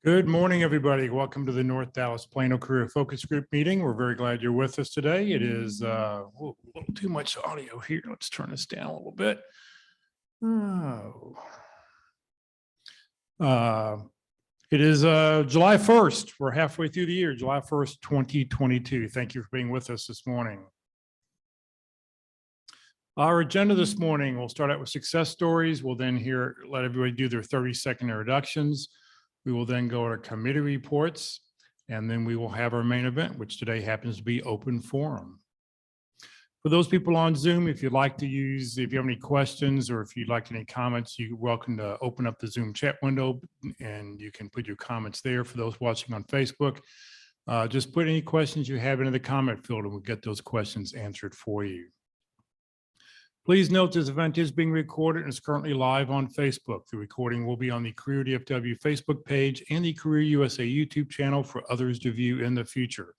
Good morning, everybody. Welcome to the North Dallas Plano Career Focus Group meeting. We're very glad you're with us today. It is a little too much audio here. Let's turn this down a little bit. It is July 1st. We're halfway through the year, July 1st, 2022. Thank you for being with us this morning. Our agenda this morning, we'll start out with success stories. We'll then let everybody do their 30-second introductions. We will then go to committee reports, and then we will have our main event, which today happens to be open forum. For those people on Zoom, if you have any questions or if you'd like any comments, you're welcome to open up the Zoom chat window and you can put your comments there. For those watching on Facebook, just put any questions you have into the comment field and we'll get those questions answered for you. Please note this event is being recorded and is currently live on Facebook. The recording will be on the Career DFW Facebook page and the Career USA YouTube channel for others to view in the future.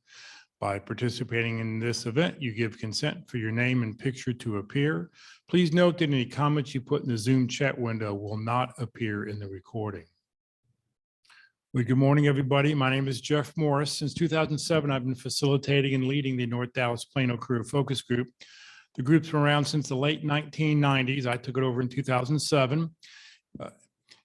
By participating in this event, you give consent for your name and picture to appear. Please note that any comments you put in the Zoom chat window will not appear in the recording. Well, good morning, everybody. My name is Jeff Morris. Since 2007, I've been facilitating and leading the North Dallas Plano Career Focus Group. The group's been around since the late 1990s. I took it over in 2007.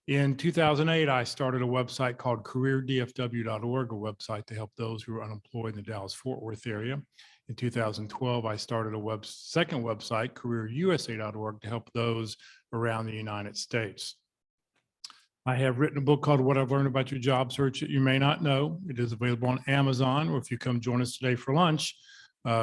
In 2008, I started a website called careerdfw.org, a website to help those who are unemployed in the Dallas-Fort Worth area. In 2012, I started a second website, careerusa.org, to help those around the United States. I have written a book called What I've Learned About Your Job Search That You May Not Know. It is available on Amazon, or if you come join us today for lunch,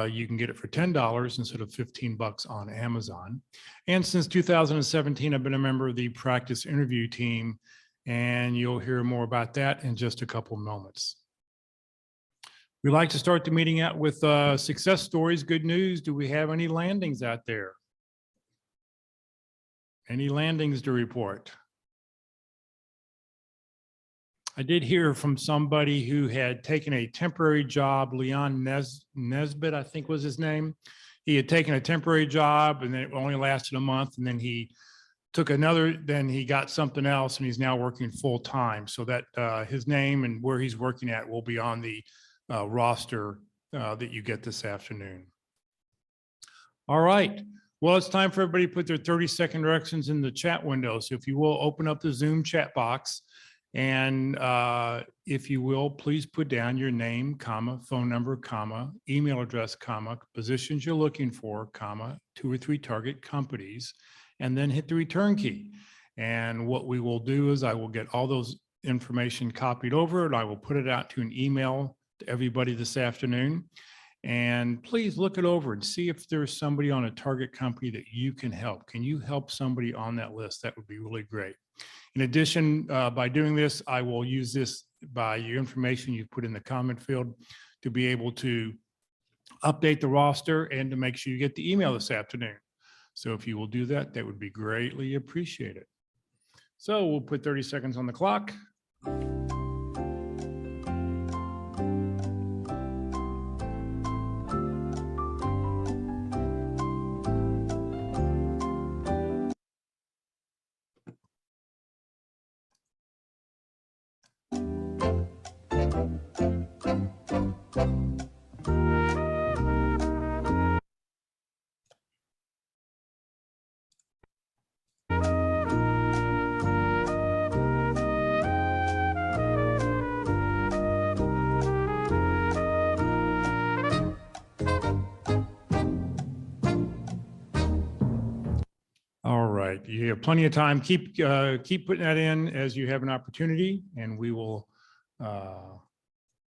you can get it for $10 instead of $15 on Amazon. And since 2017, I've been a member of the practice interview team, and you'll hear more about that in just a couple moments. We like to start the meeting out with success stories, good news. Do we have any landings out there? Any landings to report? I did hear from somebody who had taken a temporary job, Leon Nesbitt, I think was his name. He had taken a temporary job and then it only lasted a month, and then he took then he got something else and he's now working full time. So that his name and where he's working at will be on the roster that you get this afternoon. All right. Well, it's time for everybody to put their 30-second directions in the chat window. So if you will, open up the Zoom chat box. And if you will, please put down your name, comma, phone number, comma, email address, comma, positions you're looking for, comma, 2 or 3 target companies, and then hit the return key. And what we will do is I will get all those information copied over and I will put it out to an email to everybody this afternoon. And please look it over and see if there's somebody on a target company that you can help. Can you help somebody on that list? That would be really great. In addition, by doing this, I will use this by your information you put in the comment field to be able to update the roster and to make sure you get the email this afternoon. So if you will do that, that would be greatly appreciated. So we'll put 30 seconds on the clock. All right, you have plenty of time. Keep putting that in as you have an opportunity, and we will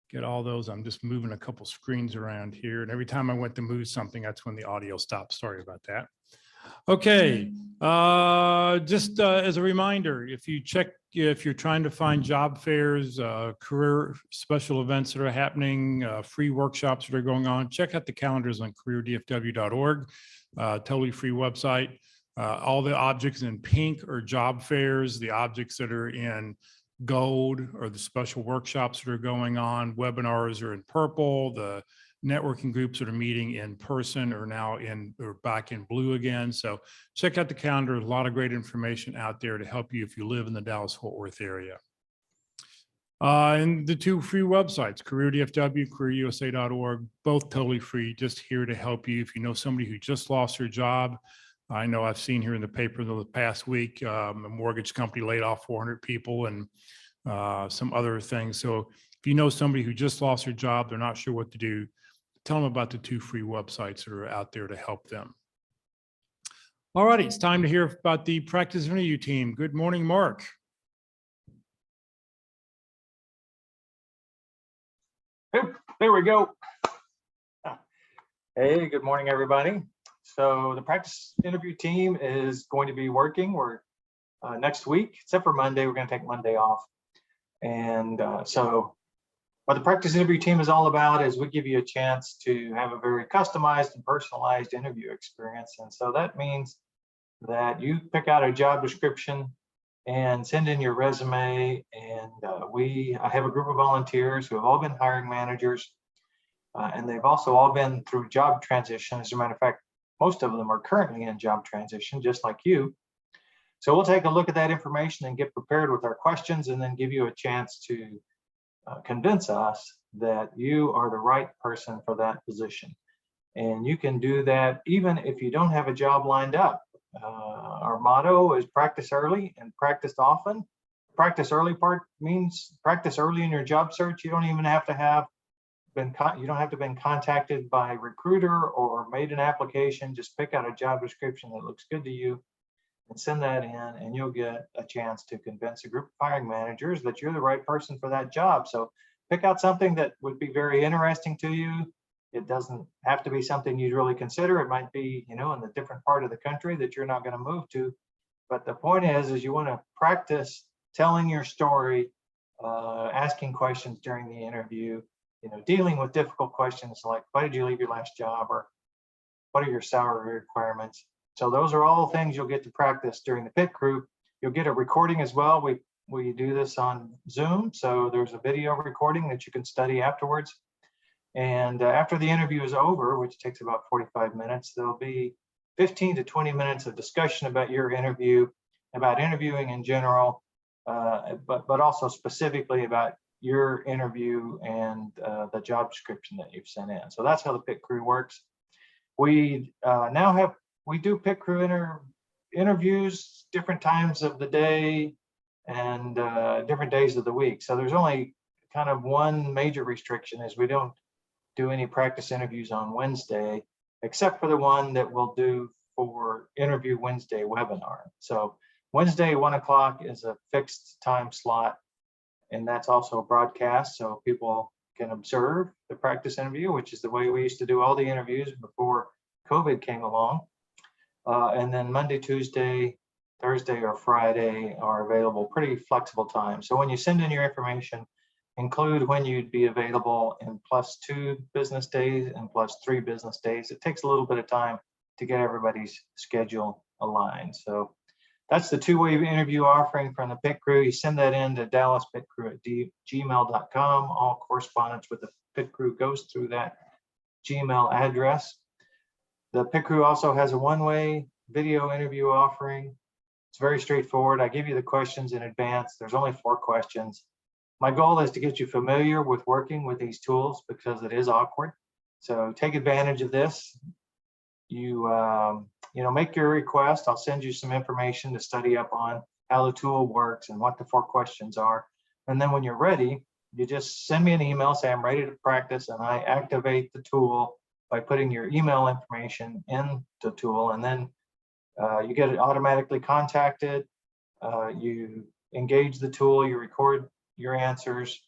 get all those. I'm just moving a couple screens around here, and every time I went to move something, that's when the audio stopped. Sorry about that. Okay, just as a reminder, if you're trying to find job fairs, career special events that are happening, free workshops that are going on, check out the calendars on careerdfw.org, totally free website. All the objects in pink are job fairs. The objects that are in gold are the special workshops that are going on. Webinars are in purple. The networking groups that are meeting in person are now back in blue again. So check out the calendar. A lot of great information out there to help you if you live in the Dallas-Fort Worth area. And the two free websites, CareerDFW, CareerUSA.org, both totally free, just here to help you. If you know somebody who just lost their job, I know I've seen here in the paper the past week, a mortgage company laid off 400 people and some other things. So if you know somebody who just lost their job, they're not sure what to do, tell them about the two free websites that are out there to help them. All righty, it's time to hear about the practice interview team. Good morning, Mark. There we go. Hey, good morning, everybody. So the practice interview team is going to be working. We're next week, except for Monday, we're going to take Monday off. And so what the practice interview team is all about is we give you a chance to have a very customized and personalized interview experience. And so that means that you pick out a job description and send in your resume. And I have a group of volunteers who have all been hiring managers, and they've also all been through job transition. As a matter of fact, most of them are currently in job transition, just like you. So we'll take a look at that information and get prepared with our questions, and then give you a chance to convince us that you are the right person for that position. And you can do that even if you don't have a job lined up. Our motto is practice early and practice often. Practice early part means practice early in your job search. You don't even have to have been contacted by a recruiter or made an application. Just pick out a job description that looks good to you and send that in, and you'll get a chance to convince a group of hiring managers that you're the right person for that job. So pick out something that would be very interesting to you. It doesn't have to be something you'd really consider. It might be, in a different part of the country that you're not going to move to. But the point is you want to practice telling your story, asking questions during the interview, dealing with difficult questions like, why did you leave your last job? Or what are your salary requirements? So those are all things you'll get to practice during the pit crew. You'll get a recording as well. We do this on Zoom. So there's a video recording that you can study afterwards. And after the interview is over, which takes about 45 minutes, there'll be 15 to 20 minutes of discussion about your interview, about interviewing in general, but also specifically about your interview and the job description that you've sent in. So that's how the pit crew works. We do pit crew interviews different times of the day and different days of the week. So there's only kind of one major restriction is we don't do any practice interviews on Wednesday, except for the one that we'll do for Interview Wednesday webinar. So Wednesday, 1 o'clock is a fixed time slot, and that's also broadcast so people can observe the practice interview, which is the way we used to do all the interviews before COVID came along. And then Monday, Tuesday, Thursday, or Friday are available, pretty flexible times. So when you send in your information, include when you'd be available in +2 business days and +3 business days. It takes a little bit of time to get everybody's schedule aligned. So that's the two-way interview offering from the pit crew. You send that in to dallaspitcrew@gmail.com. All correspondence with the pit crew goes through that Gmail address. The pit crew also has a one-way video interview offering. It's very straightforward. I give you the questions in advance. There's only 4 questions. My goal is to get you familiar with working with these tools because it is awkward. So take advantage of this. You make your request. I'll send you some information to study up on how the tool works and what the 4 questions are. And then when you're ready, you just send me an email, say I'm ready to practice, and I activate the tool by putting your email information in the tool, and then you get it automatically contacted. You engage the tool, you record your answers,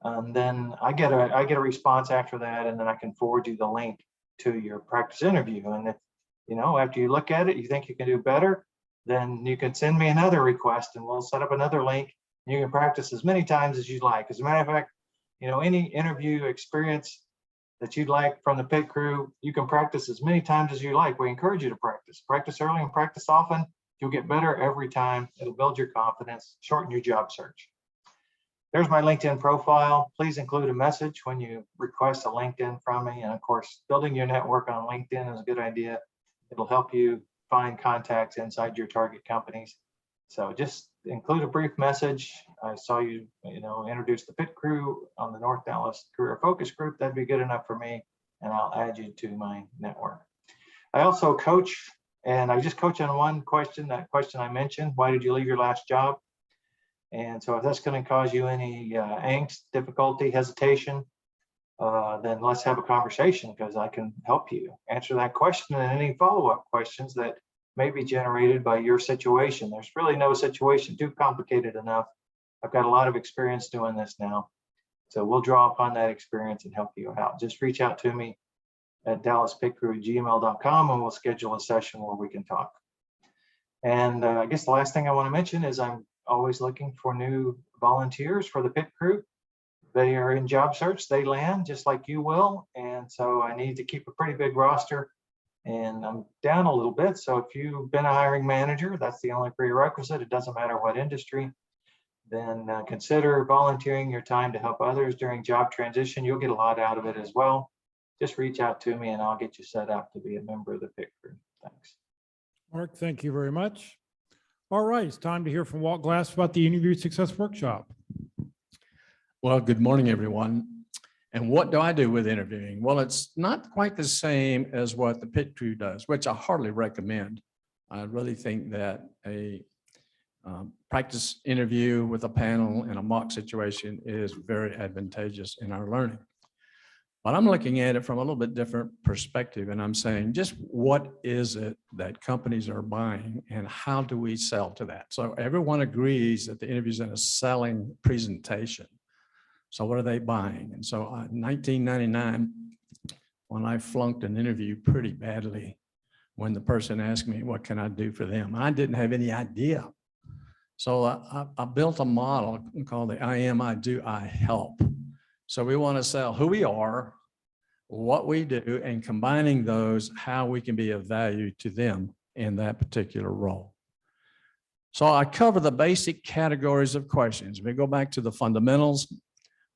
and then I get a response after that, and then I can forward you the link to your practice interview. And if after you look at it, you think you can do better, then you can send me another request, and we'll set up another link. You can practice as many times as you'd like. As a matter of fact, any interview experience that you'd like from the pit crew, you can practice as many times as you like. We encourage you to practice early and practice often. You'll get better every time. It'll build your confidence, shorten your job search. There's my LinkedIn profile. Please include a message when you request a LinkedIn from me. And of course, building your network on LinkedIn is a good idea. It'll help you find contacts inside your target companies. So just include a brief message. I saw you, introduce the pit crew on the North Dallas Career Focus Group. That'd be good enough for me, and I'll add you to my network. I also coach, and I just coach on one question, that question I mentioned, why did you leave your last job? And so if that's going to cause you any angst, difficulty, hesitation, then let's have a conversation, because I can help you answer that question and any follow-up questions that may be generated by your situation. There's really no situation too complicated enough. I've got a lot of experience doing this now. So we'll draw upon that experience and help you out. Just reach out to me at dallaspitcrew@gmail.com, and we'll schedule a session where we can talk. And I guess the last thing I want to mention is I'm always looking for new volunteers for the pit crew. They are in job search, they land just like you will. And so I need to keep a pretty big roster, and I'm down a little bit. So if you've been a hiring manager, that's the only prerequisite. It doesn't matter what industry. Then consider volunteering your time to help others during job transition. You'll get a lot out of it as well. Just reach out to me and I'll get you set up to be a member of the pit crew. Thanks. Mark, thank you very much. All right, it's time to hear from Walt Glass about the Interview Success Workshop. Well, good morning, everyone. And what do I do with interviewing? Well, it's not quite the same as what the pit crew does, which I hardly recommend. I really think that a practice interview with a panel in a mock situation is very advantageous in our learning. But I'm looking at it from a little bit different perspective, and I'm saying, just what is it that companies are buying and how do we sell to that? So everyone agrees that the interview is in a selling presentation. So what are they buying? And so in 1999, when I flunked an interview pretty badly, when the person asked me, what can I do for them? I didn't have any idea. So I built a model called the I am, I do, I help. So we want to sell who we are, what we do, and combining those, how we can be of value to them in that particular role. So I cover the basic categories of questions. We go back to the fundamentals.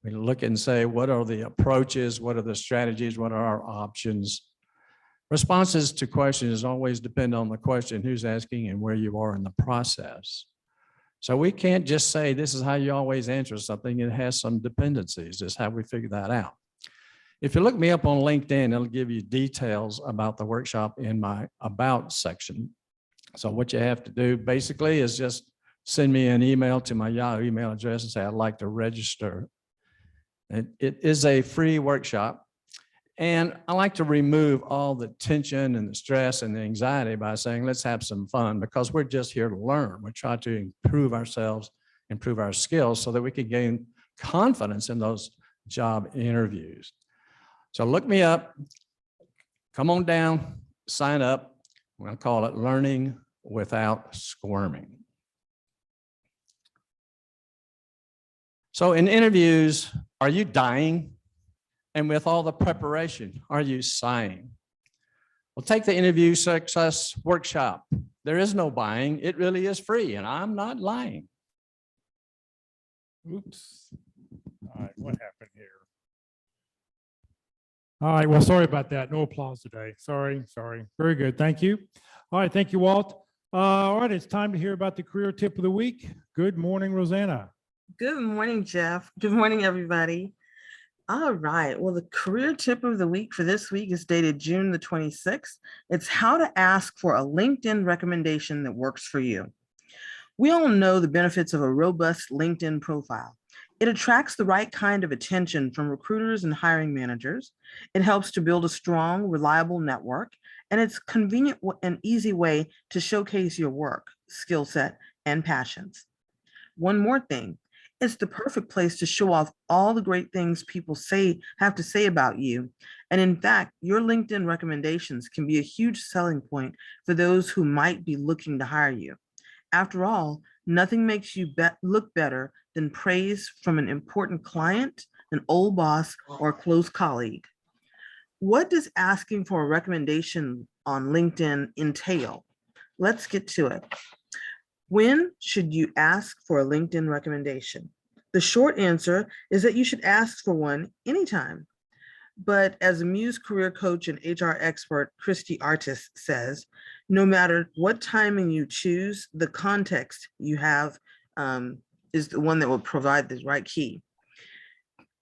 We look and say, what are the approaches? What are the strategies? What are our options? Responses to questions always depend on the question, who's asking and where you are in the process. So we can't just say, this is how you always answer something. It has some dependencies. That's how we figure that out. If you look me up on LinkedIn, it'll give you details about the workshop in my About section. So what you have to do basically is just send me an email to my Yahoo email address and say, I'd like to register. It is a free workshop. And I like to remove all the tension and the stress and the anxiety by saying, let's have some fun, because we're just here to learn. We try to improve ourselves, improve our skills so that we can gain confidence in those job interviews. So look me up, come on down, sign up. We're going to call it Learning Without Squirming. So in interviews, are you dying? And with all the preparation, are you sighing? Well, take the Interview Success Workshop. There is no buying. It really is free, and I'm not lying. Oops. All right, what happened here? All right, well, sorry about that. No applause today. Sorry. Very good. Thank you. All right, thank you, Walt. All right, it's time to hear about the career tip of the week. Good morning, Rosanna. Good morning, Jeff. Good morning, everybody. All right. Well, the career tip of the week for this week is dated June the 26th. It's how to ask for a LinkedIn recommendation that works for you. We all know the benefits of a robust LinkedIn profile. It attracts the right kind of attention from recruiters and hiring managers. It helps to build a strong, reliable network, and it's a convenient and easy way to showcase your work, skill set, and passions. One more thing. It's the perfect place to show off all the great things people have to say about you. And in fact, your LinkedIn recommendations can be a huge selling point for those who might be looking to hire you. After all, nothing makes you look better than praise from an important client, an old boss, or a close colleague. What does asking for a recommendation on LinkedIn entail? Let's get to it. When should you ask for a LinkedIn recommendation? The short answer is that you should ask for one anytime. But as a Muse career coach and HR expert, Christy Artis says, No matter what timing you choose, the context you have is the one that will provide the right key.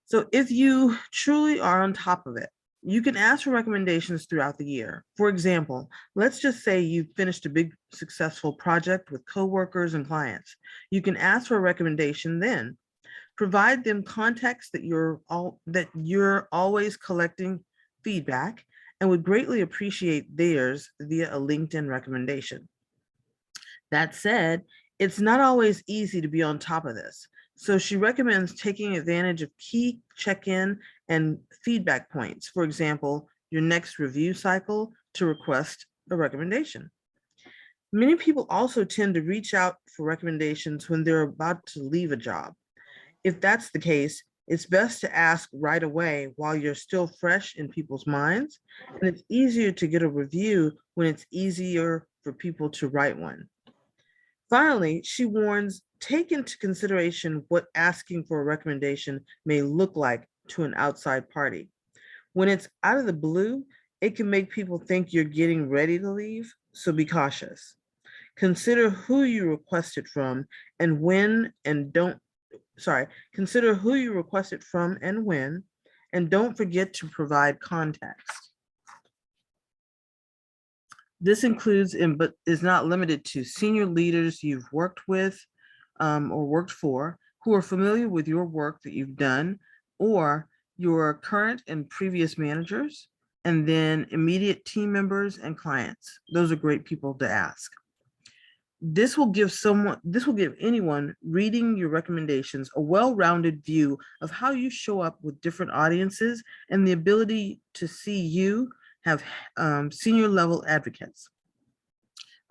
So if you truly are on top of it, you can ask for recommendations throughout the year. For example, let's just say you've finished a big successful project with coworkers and clients. You can ask for a recommendation then. Provide them context that you're always collecting feedback and would greatly appreciate theirs via a LinkedIn recommendation. That said, it's not always easy to be on top of this. So she recommends taking advantage of key check-in and feedback points. For example, your next review cycle to request a recommendation. Many people also tend to reach out for recommendations when they're about to leave a job. If that's the case, it's best to ask right away while you're still fresh in people's minds, and it's easier to get a review when it's easier for people to write one. Finally, she warns, take into consideration what asking for a recommendation may look like to an outside party. When it's out of the blue, it can make people think you're getting ready to leave, so be cautious. Consider who you requested from and when, and consider who you requested from and when, and don't forget to provide context. This includes but is not limited to senior leaders you've worked with or worked for who are familiar with your work that you've done, or your current and previous managers, and then immediate team members and clients. Those are great people to ask. This will give anyone reading your recommendations a well-rounded view of how you show up with different audiences and the ability to see you have senior level advocates.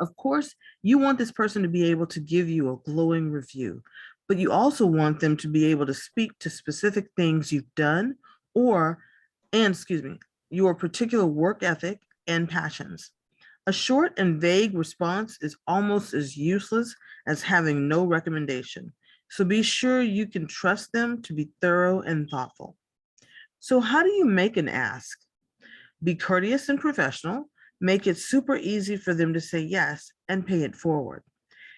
Of course, you want this person to be able to give you a glowing review, but you also want them to be able to speak to specific things you've done your particular work ethic and passions. A short and vague response is almost as useless as having no recommendation. So be sure you can trust them to be thorough and thoughtful. So how do you make an ask? Be courteous and professional, make it super easy for them to say yes, and pay it forward.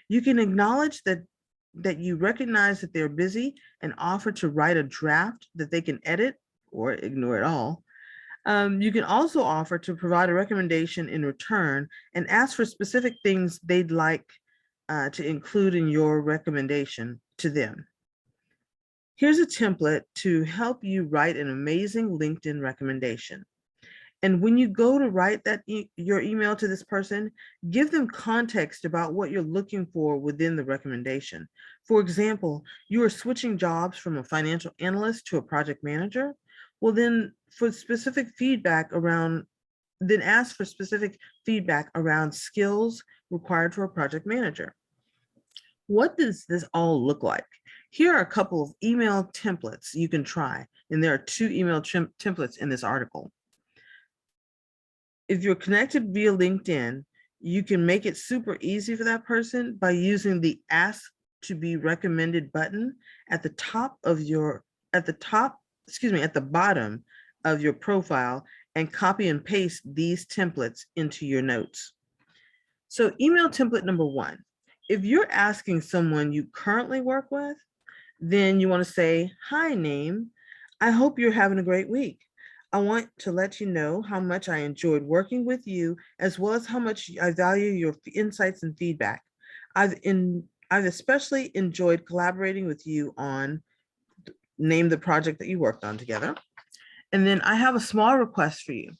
You can acknowledge that you recognize that they're busy and offer to write a draft that they can edit or ignore it all. You can also offer to provide a recommendation in return and ask for specific things they'd like to include in your recommendation to them. Here's a template to help you write an amazing LinkedIn recommendation. And when you go to write your email to this person, give them context about what you're looking for within the recommendation. For example, you are switching jobs from a financial analyst to a project manager. Well, then ask for specific feedback around skills required for a project manager. What does this all look like? Here are a couple of email templates you can try, and there are 2 email templates in this article. If you're connected via LinkedIn, you can make it super easy for that person by using the Ask to be Recommended button at the bottom of your profile, and copy and paste these templates into your notes. So email template number 1, if you're asking someone you currently work with, then you want to say, hi name, I hope you're having a great week. I want to let you know how much I enjoyed working with you, as well as how much I value your insights and feedback. I've especially enjoyed collaborating with you on name the project that you worked on together. And then I have a small request for you.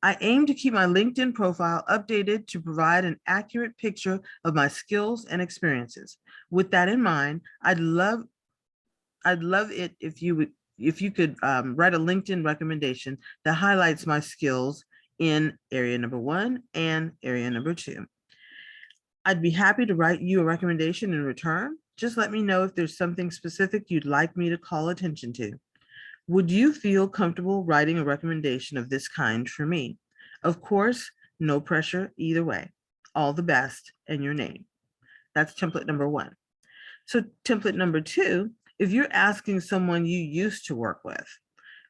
I aim to keep my LinkedIn profile updated to provide an accurate picture of my skills and experiences. With that in mind, I'd love it if you could write a LinkedIn recommendation that highlights my skills in area number 1 and area number 2. I'd be happy to write you a recommendation in return. Just let me know if there's something specific you'd like me to call attention to. Would you feel comfortable writing a recommendation of this kind for me? Of course, no pressure either way. All the best, and your name. That's template number 1. So template number 2, if you're asking someone you used to work with.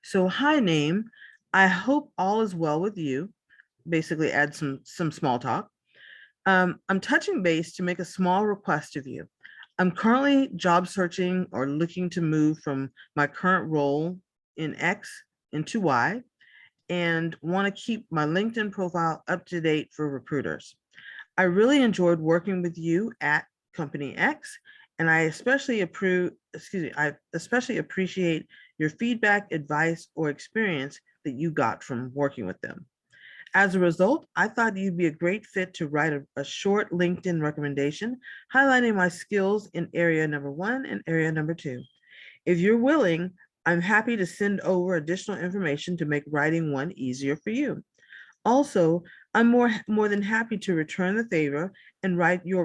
So hi name, I hope all is well with you. Basically add some small talk. I'm touching base to make a small request of you. I'm currently job searching or looking to move from my current role in X into Y and want to keep my LinkedIn profile up to date for recruiters. I really enjoyed working with you at Company X, and I especially appreciate your feedback, advice, or experience that you got from working with them. As a result, I thought you'd be a great fit to write a short LinkedIn recommendation highlighting my skills in area number 1 and area number 2. If you're willing, I'm happy to send over additional information to make writing one easier for you. Also, I'm more than happy to return the favor and write you a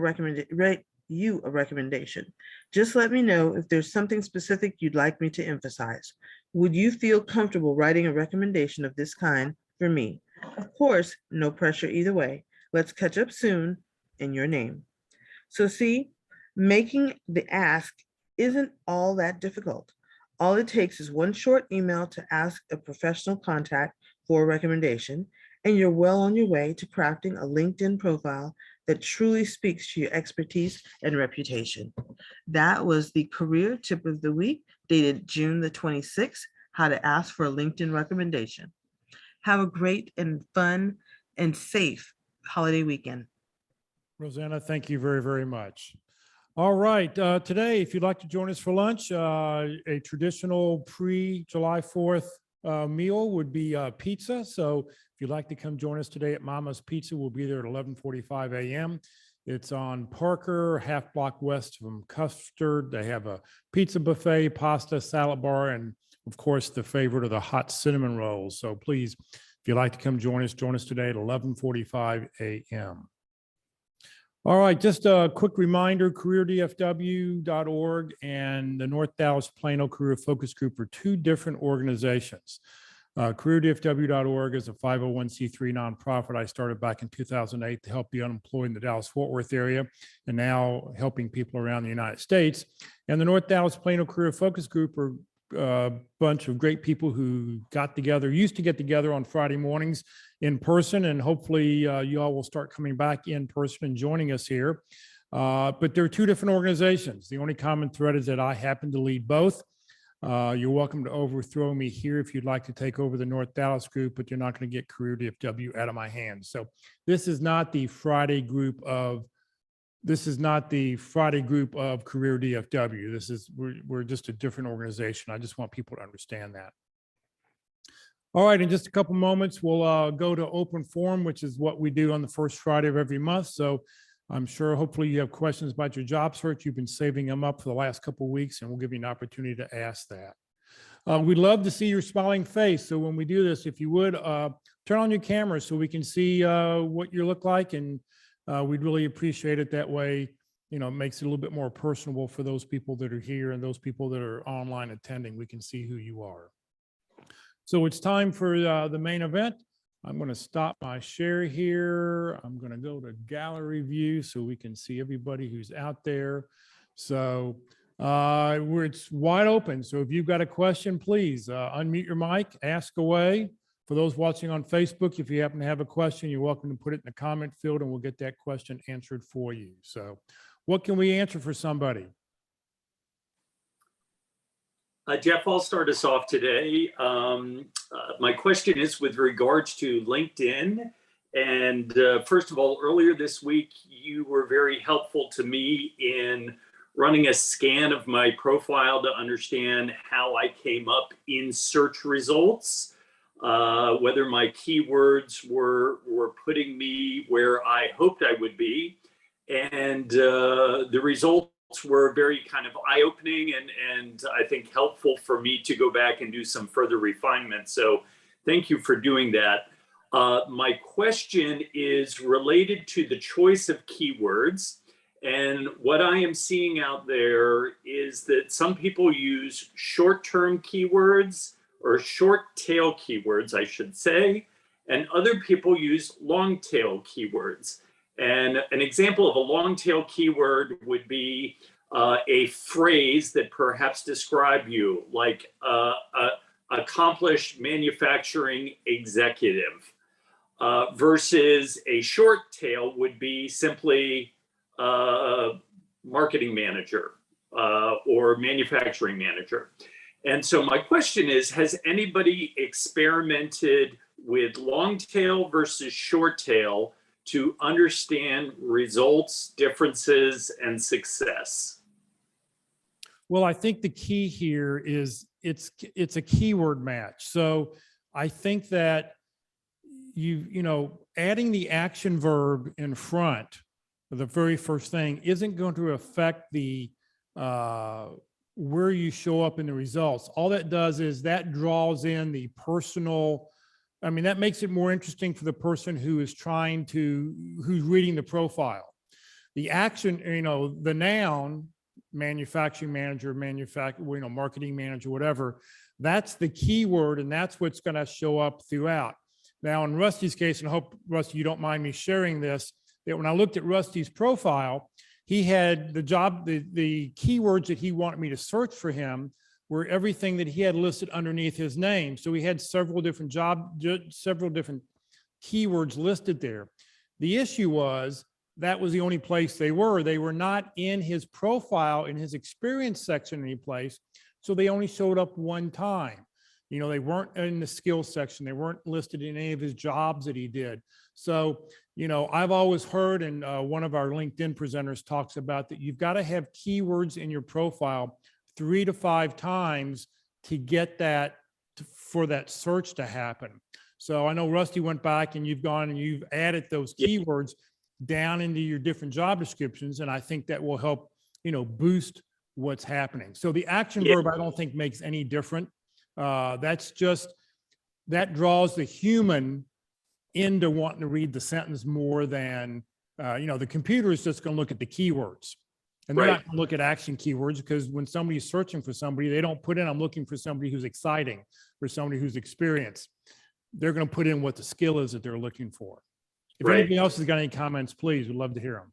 recommendation. Just let me know if there's something specific you'd like me to emphasize. Would you feel comfortable writing a recommendation of this kind for me? Of course, no pressure either way. Let's catch up soon in your name. So see, making the ask isn't all that difficult. All it takes is one short email to ask a professional contact for a recommendation, and you're well on your way to crafting a LinkedIn profile that truly speaks to your expertise and reputation. That was the career tip of the week, dated June the 26th, how to ask for a LinkedIn recommendation. Have a great and fun and safe holiday weekend. Rosanna, thank you very, very much. All right, today, if you'd like to join us for lunch, a traditional pre-July 4th meal would be pizza. So if you'd like to come join us today at Mama's Pizza, we'll be there at 11:45 a.m. It's on Parker, half block west from Custard. They have a pizza buffet, pasta, salad bar, and of course, the favorite of the hot cinnamon rolls. So please, if you'd like to come join us today at 11:45 a.m. All right, just a quick reminder, careerdfw.org and the North Dallas Plano Career Focus Group are two different organizations. Careerdfw.org is a 501c3 nonprofit I started back in 2008 to help the unemployed in the Dallas-Fort Worth area, and now helping people around the United States. And the North Dallas Plano Career Focus Group are a bunch of great people who used to get together on Friday mornings in person, and hopefully you all will start coming back in person and joining us here. But there are two different organizations. The only common thread is that I happen to lead both. You're welcome to overthrow me here if you'd like to take over the North Dallas group, but you're not going to get Career DFW out of my hands. So this is not the Friday group of Career DFW. We're just a different organization. I just want people to understand that. All right, in just a couple moments, we'll go to open forum, which is what we do on the first Friday of every month. So I'm sure hopefully you have questions about your job search. You've been saving them up for the last couple of weeks, and we'll give you an opportunity to ask that. We'd love to see your smiling face. So when we do this, if you would, turn on your camera so we can see what you look like, and we'd really appreciate it that way. You know, it makes it a little bit more personable for those people that are here and those people that are online attending. We can see who you are. So it's time for the main event. I'm going to stop my share here. I'm going to go to gallery view so we can see everybody who's out there. So it's wide open. So if you've got a question, please unmute your mic, ask away. For those watching on Facebook, if you happen to have a question, you're welcome to put it in the comment field and we'll get that question answered for you. So what can we answer for somebody? Jeff, I'll start us off today. My question is with regards to LinkedIn. And first of all, earlier this week, you were very helpful to me in running a scan of my profile to understand how I came up in search results, whether my keywords were putting me where I hoped I would be. And the results were very kind of eye-opening and I think helpful for me to go back and do some further refinement. So thank you for doing that. My question is related to the choice of keywords. And what I am seeing out there is that some people use short-term keywords or short-tail keywords, I should say, and other people use long-tail keywords. And an example of a long-tail keyword would be a phrase that perhaps describe you, like accomplished manufacturing executive. versus a short tail would be simply marketing manager or manufacturing manager. And so my question is, has anybody experimented with long tail versus short tail to understand results, differences, and success? Well, I think the key here is it's a keyword match. So I think that adding the action verb in front of the very first thing isn't going to affect the where you show up in the results. All that does is that draws in the personal. I mean, that makes it more interesting for the person who's reading the profile. The action, the noun, manufacturing manager, marketing manager, whatever, that's the keyword, and that's what's going to show up throughout. Now, in Rusty's case, and I hope, Rusty, you don't mind me sharing this, that when I looked at Rusty's profile, he had the keywords that he wanted me to search for him were everything that he had listed underneath his name. So he had several different keywords listed there. The issue was that was the only place they were. They were not in his profile, in his experience section any place. So they only showed up one time. They weren't in the skills section. They weren't listed in any of his jobs that he did. So, I've always heard, and one of our LinkedIn presenters talks about that you've got to have keywords in your profile 3 to 5 times to get that, for that search to happen. So I know Rusty went back and you've gone and you've added those keywords down into your different job descriptions. And I think that will help, boost what's happening. So the action verb, I don't think makes any different. That draws the human into wanting to read the sentence more than, the computer is just going to look at the keywords. And they're not going to look at action keywords, because when somebody's searching for somebody, they don't put in, I'm looking for somebody who's exciting or somebody who's experienced. They're going to put in what the skill is that they're looking for. If anybody else has got any comments, please, we'd love to hear them.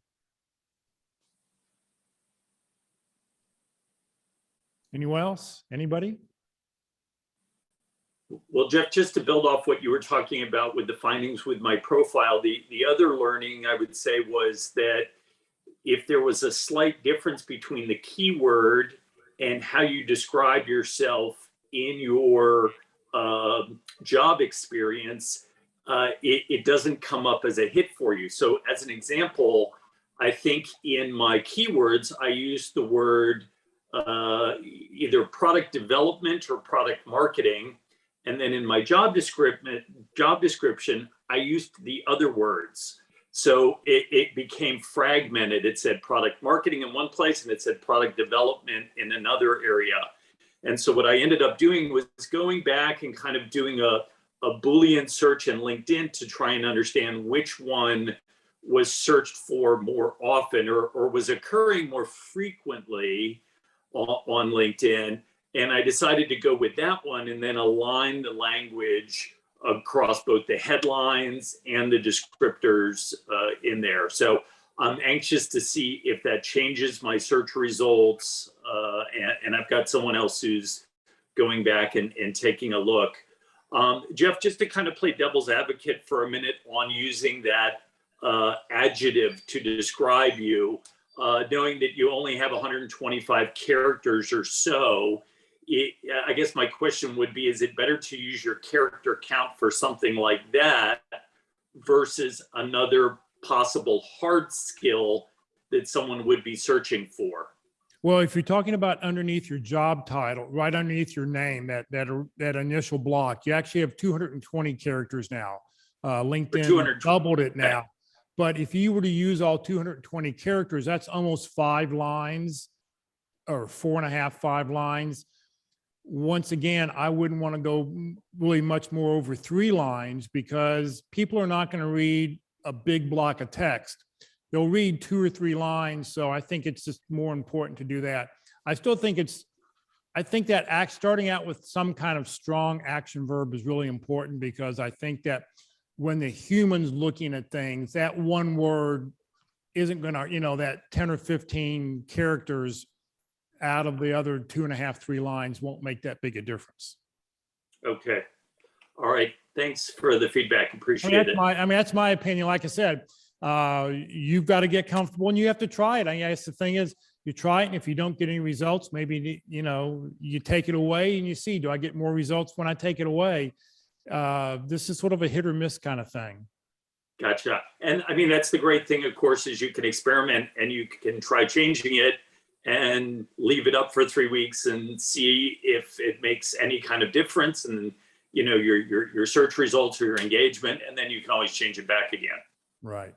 Anyone else? Anybody? Well, Jeff, just to build off what you were talking about with the findings with my profile, the other learning I would say was that if there was a slight difference between the keyword and how you describe yourself in your job experience, it doesn't come up as a hit for you. So as an example, I think in my keywords, I use the word either product development or product marketing. And then in my job description, I used the other words. So it became fragmented. It said product marketing in one place and it said product development in another area. And so what I ended up doing was going back and kind of doing a Boolean search in LinkedIn to try and understand which one was searched for more often or was occurring more frequently on LinkedIn. And I decided to go with that one and then align the language across both the headlines and the descriptors in there. So I'm anxious to see if that changes my search results. And I've got someone else who's going back and taking a look. Jeff, just to kind of play devil's advocate for a minute on using that adjective to describe you, knowing that you only have 125 characters or so, I guess my question would be, is it better to use your character count for something like that versus another possible hard skill that someone would be searching for? Well, if you're talking about underneath your job title, right underneath your name, that initial block, you actually have 220 characters now. LinkedIn doubled it now. But if you were to use all 220 characters, that's almost 5 lines or 4.5, 5 lines. Once again, I wouldn't want to go really much more over 3 lines, because people are not going to read a big block of text. They'll read 2 or 3 lines. So I think it's just more important to do that. I still think that starting out with some kind of strong action verb is really important, because I think that when the human's looking at things, that one word isn't going to, that 10 or 15 characters out of the other 2.5, 3 lines won't make that big a difference. Okay. All right. Thanks for the feedback. I Appreciate mean, it. that's my opinion. Like I said, you've got to get comfortable and you have to try it. I guess the thing is, you try it, and if you don't get any results, maybe, you take it away and you see, do I get more results when I take it away? This is sort of a hit or miss kind of thing. Gotcha. And I mean, that's the great thing, of course, is you can experiment and you can try changing it and leave it up for 3 weeks and see if it makes any kind of difference, and your search results or your engagement, and then you can always change it back again. Right.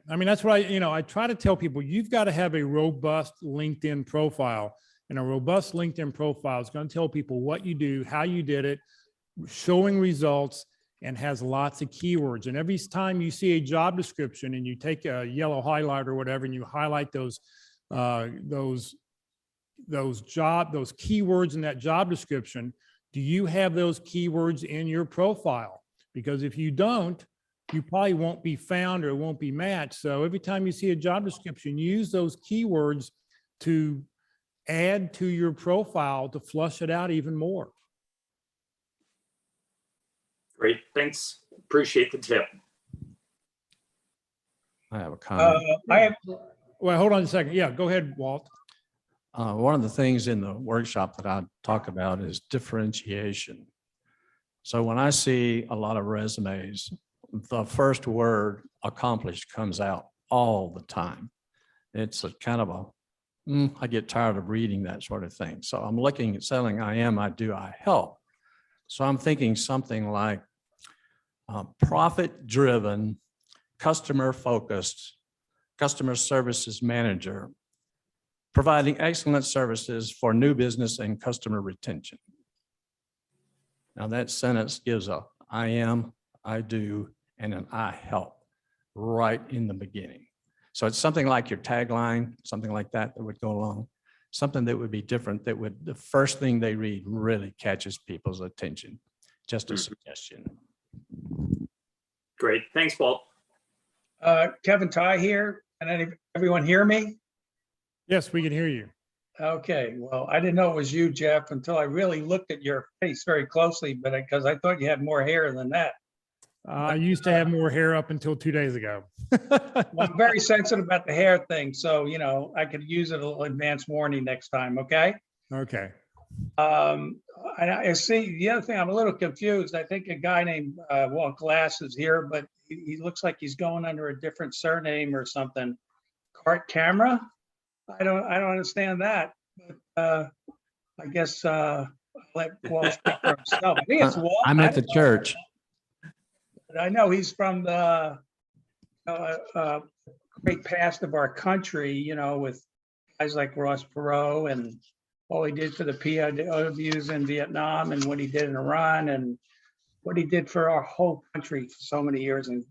I mean, that's why, I try to tell people, you've got to have a robust LinkedIn profile, and a robust LinkedIn profile is going to tell people what you do, how you did it, showing results, and has lots of keywords. And every time you see a job description and you take a yellow highlighter or whatever, and you highlight those keywords in that job description, do you have those keywords in your profile? Because if you don't, you probably won't be found or won't be matched. So every time you see a job description, use those keywords to add to your profile to flush it out even more. Great. Thanks. Appreciate the tip. I have a comment. Well, hold on a second. Yeah, go ahead, Walt. One of the things in the workshop that I talk about is differentiation. So when I see a lot of resumes, the first word accomplished comes out all the time. It's a kind of I get tired of reading that sort of thing. So I'm looking at selling I am, I do, I help. So I'm thinking something like profit-driven, customer-focused, customer services manager, providing excellent services for new business and customer retention. Now that sentence gives a I am, I do, and an I help right in the beginning. So it's something like your tagline, something like that would go along, something that would be different, that would, the first thing they read really catches people's attention. Just a suggestion. Great. Thanks, Walt. Kevin Ty here. Can everyone hear me? Yes, we can hear you. Okay, well, I didn't know it was you, Jeff, until I really looked at your face very closely, but because I thought you had more hair than that. I used to have more hair up until 2 days ago. Well, I'm very sensitive about the hair thing, so, I could use it a little advance warning next time, okay? Okay. And I see, the other thing, I'm a little confused. I think a guy named Walt Glass is here, but he looks like he's going under a different surname or something. Cart Camera? I don't understand that, but I guess I'll let Walt speak for himself. I think it's Walt. I'm at the church. But I know he's from the great past of our country, with guys like Ross Perot and all he did for the POWs in Vietnam and what he did in Iran and what he did for our whole country for so many years. And,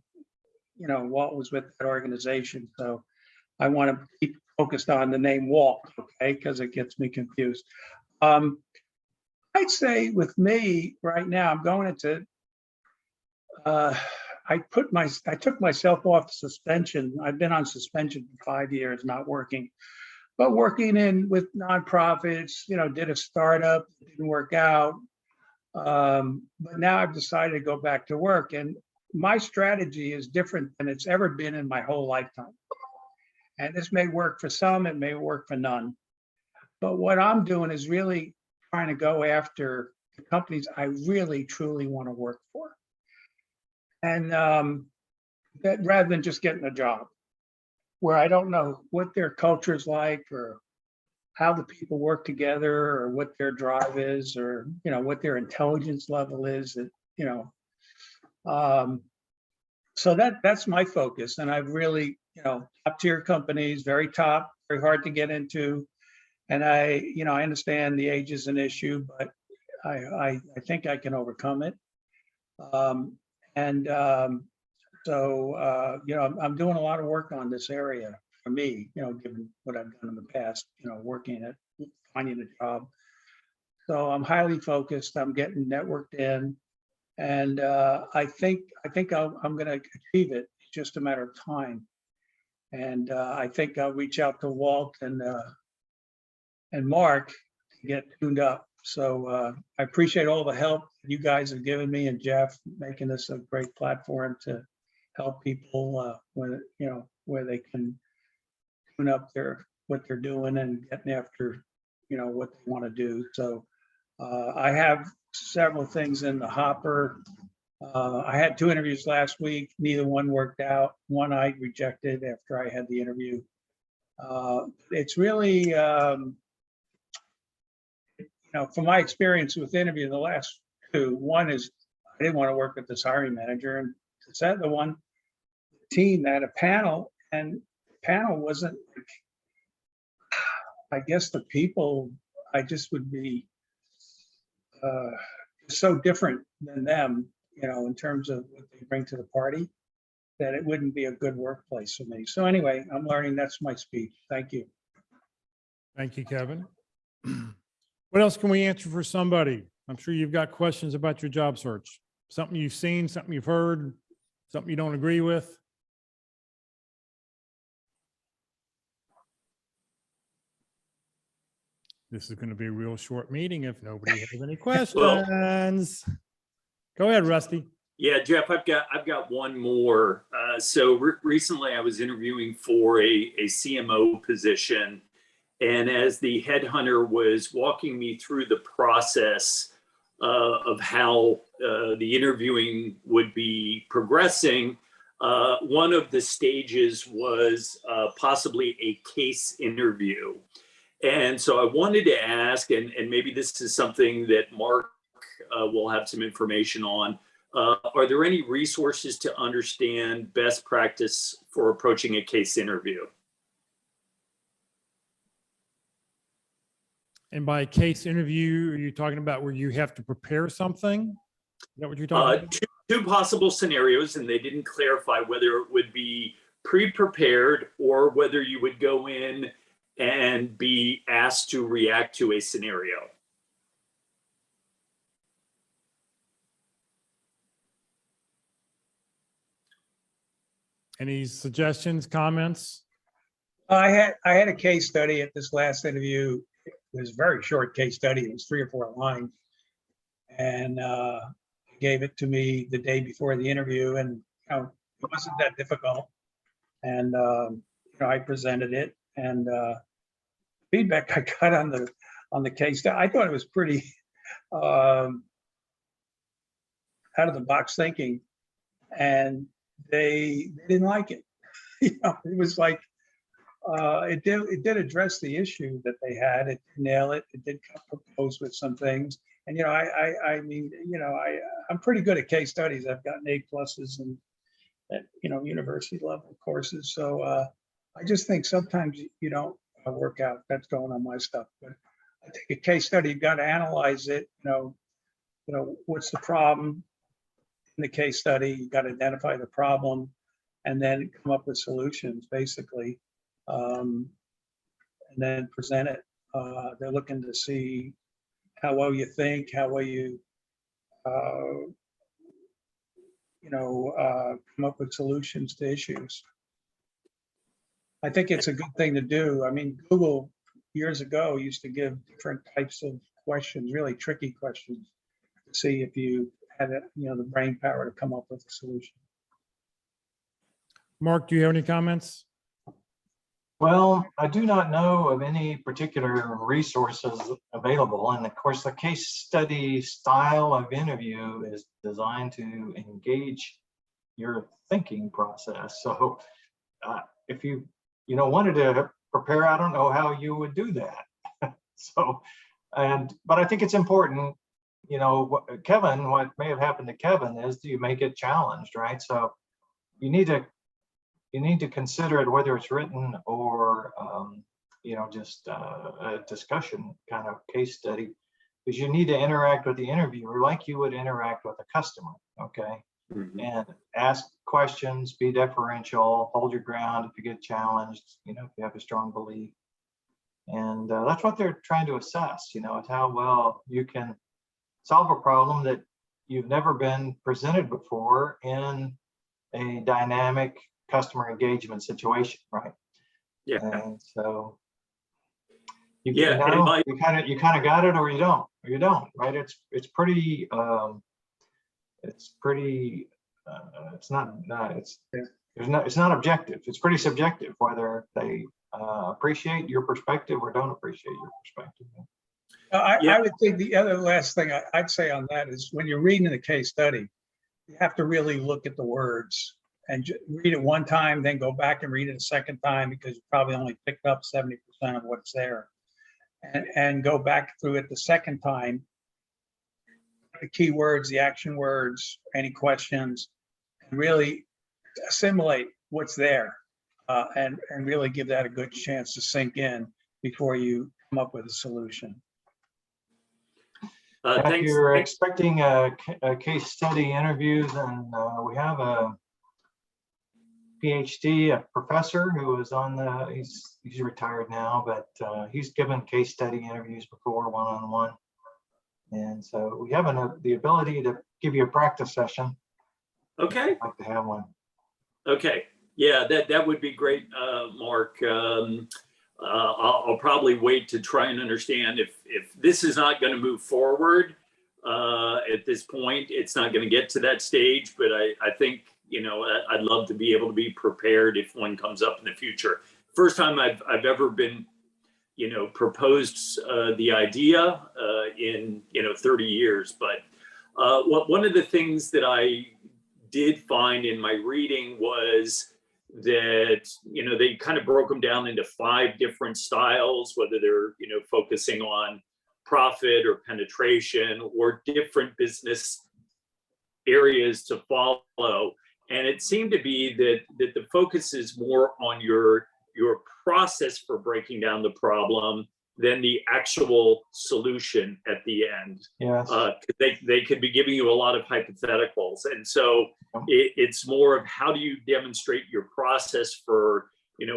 Walt was with that organization. So I want to keep focused on the name Walt, okay, because it gets me confused. I'd say with me right now, I'm going into, I took myself off suspension. I've been on suspension for 5 years, not working, but working with nonprofits, did a startup, didn't work out. But now I've decided to go back to work, and my strategy is different than it's ever been in my whole lifetime. And this may work for some, it may work for none. But what I'm doing is really trying to go after the companies I really, truly want to work for. And that rather than just getting a job where I don't know what their culture is like or how the people work together or what their drive is or, what their intelligence level is, so that's my focus. And I've really, top tier companies, very top, very hard to get into. And I understand the age is an issue, but I think I can overcome it. So I'm doing a lot of work on this area for me, given what I've done in the past, working at finding a job. So I'm highly focused. I'm getting networked in, and I think I'm going to achieve it. It's just a matter of time. And I think I'll reach out to Walt and Mark to get tuned up. So I appreciate all the help you guys have given me and Jeff, making this a great platform to help people when, where they can tune up what they're doing and getting after, what they want to do. So I have several things in the hopper. I had 2 interviews last week. Neither one worked out. One I rejected after I had the interview. It's really, from my experience with interviewing the last 2, one is I didn't want to work with this hiring manager, and the second one, the team that had a panel, and the panel wasn't, I guess the people, I just would be so different than them, in terms of what they bring to the party, that it wouldn't be a good workplace for me. So anyway, I'm learning. That's my speech. Thank you. Thank you, Kevin. What else can we answer for somebody? I'm sure you've got questions about your job search. Something you've seen, something you've heard, something you don't agree with. This is going to be a real short meeting if nobody has any questions. Go ahead, Rusty. Yeah, Jeff, I've got one more. So recently I was interviewing for a CMO position, and as the headhunter was walking me through the process of how the interviewing would be progressing, one of the stages was possibly a case interview. And so I wanted to ask, and maybe this is something that Mark will have some information on, are there any resources to understand best practice for approaching a case interview? And by case interview, are you talking about where you have to prepare something? Is that what you're talking about? Two possible scenarios, and they didn't clarify whether it would be pre-prepared or whether you would go in and be asked to react to a scenario. Any suggestions, comments? I had a case study at this last interview. It was a very short case study. It was 3 or 4 lines. And gave it to me the day before the interview, and it wasn't that difficult. And I presented it, and feedback I got on the case, I thought it was pretty out of the box thinking, and they didn't like it. It was like it did address the issue that they had. It did nail it. It did propose with some things. And I'm pretty good at case studies. I've gotten A+ and at university level courses. So I just think sometimes you don't work out. That's going on my stuff. But I think a case study, you've got to analyze it. What's the problem in the case study? You got to identify the problem, and then come up with solutions, basically, and then present it. They're looking to see how well you think, how well you, come up with solutions to issues. I think it's a good thing to do. I mean, Google years ago used to give different types of questions, really tricky questions, to see if you had, the brain power to come up with a solution. Mark, do you have any comments? Well, I do not know of any particular resources available. And of course, the case study style of interview is designed to engage your thinking process. So if you wanted to prepare, I don't know how you would do that. But I think it's important, Kevin, what may have happened to Kevin is you may get challenged, right? So you need to consider it, whether it's written or just a discussion kind of case study, because you need to interact with the interviewer like you would interact with a customer. Okay. Mm-hmm. And ask questions, be deferential, hold your ground if you get challenged, if you have a strong belief. And that's what they're trying to assess, is how well you can solve a problem that you've never been presented before in a dynamic customer engagement situation, right? Yeah. And so, Yeah, and know, my- you kind of got it or you don't, right? It's pretty, it's not objective. It's pretty subjective whether they appreciate your perspective or don't appreciate your perspective. Yeah. I would think the other last thing I'd say on that is when you're reading the case study, you have to really look at the words and read it one time, then go back and read it a second time because you probably only picked up 70% of what's there. And go back through it the second time, the key words, the action words, any questions, and really assimilate what's there and really give that a good chance to sink in before you come up with a solution. If thanks. you're expecting a case study interviews, and we have a PhD, a professor who is on he's retired now, but he's given case study interviews before one-on-one. And so we have the ability to give you a practice session. Okay. I'd like to have one. Okay. Yeah, that would be great, Mark. I'll probably wait to try and understand if this is not going to move forward at this point. It's not going to get to that stage, but I think, I'd love to be able to be prepared if one comes up in the future. First time I've ever been, proposed the idea in 30 years. But one of the things that I did find in my reading was that they kind of broke them down into 5 different styles, whether they're focusing on profit or penetration or different business areas to follow. And it seemed to be that the focus is more on your process for breaking down the problem than the actual solution at the end. Yes. They could be giving you a lot of hypotheticals. And so it's more of how do you demonstrate your process for,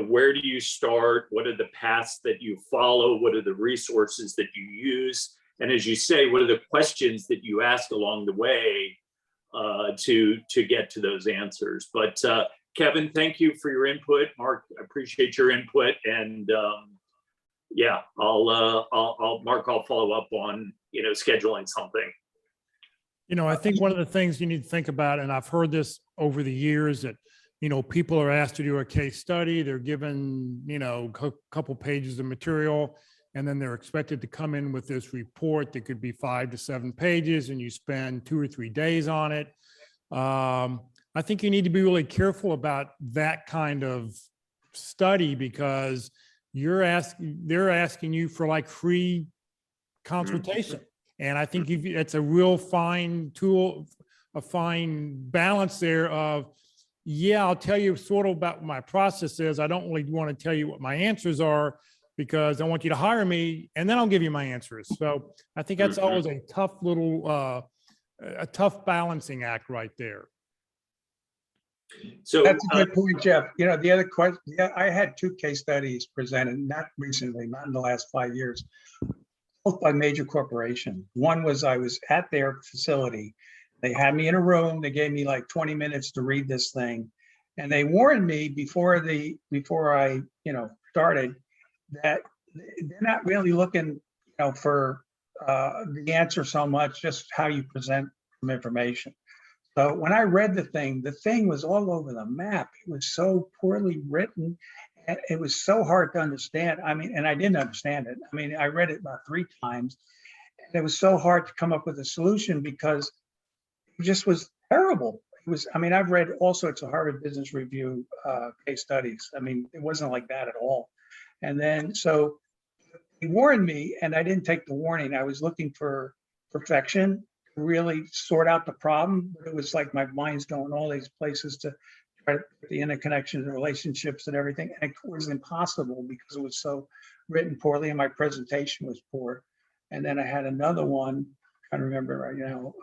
where do you start? What are the paths that you follow? What are the resources that you use? And as you say, what are the questions that you ask along the way to get to those answers? But Kevin, thank you for your input. Mark, I appreciate your input. And yeah, Mark, I'll follow up on, scheduling something. I think one of the things you need to think about, and I've heard this over the years, that, people are asked to do a case study, they're given, a couple pages of material, and then they're expected to come in with this report that could be 5 to 7 pages, and you spend 2 or 3 days on it. I think you need to be really careful about that kind of study because they're asking you for like free consultation. And I think it's a real fine tool, a fine balance there of, yeah, I'll tell you sort of about what my process is. I don't really want to tell you what my answers are because I want you to hire me and then I'll give you my answers. So I think that's always a tough little, a tough balancing act right there. So That's a good point, Jeff. The other question, I had 2 case studies presented, not recently, not in the last 5 years, both by major corporations. One was I was at their facility. They had me in a room. They gave me like 20 minutes to read this thing. And they warned me before I, started that they're not really looking, for the answer so much, just how you present some information. So when I read the thing was all over the map. It was so poorly written. And it was so hard to understand. I mean, and I didn't understand it. I mean, I read it about 3 times. And it was so hard to come up with a solution because it just was terrible. I've read all sorts of Harvard Business Review case studies. I mean, it wasn't like that at all. And then, so he warned me and I didn't take the warning. I was looking for perfection, really sort out the problem. But it was like my mind's going all these places to try to put the interconnections and relationships and everything. And it was impossible because it was so written poorly and my presentation was poor. And then I had another one, I can't remember right now.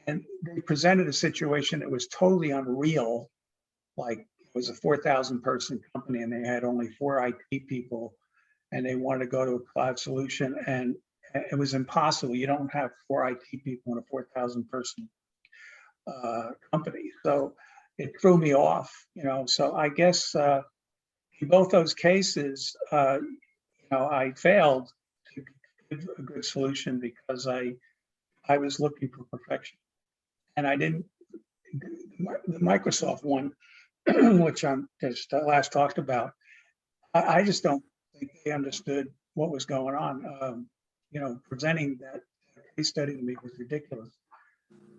And they presented a situation that was totally unreal. Like it was a 4,000 person company and they had only 4 IT people and they wanted to go to a cloud solution. And it was impossible. You don't have 4 IT people in a 4,000 person company. So it threw me off, So I guess in both those cases, I failed to give a good solution because I was looking for perfection. And I didn't, the Microsoft one, which I'm just last talked about, I just don't think they understood what was going on. Presenting that case study to me was ridiculous.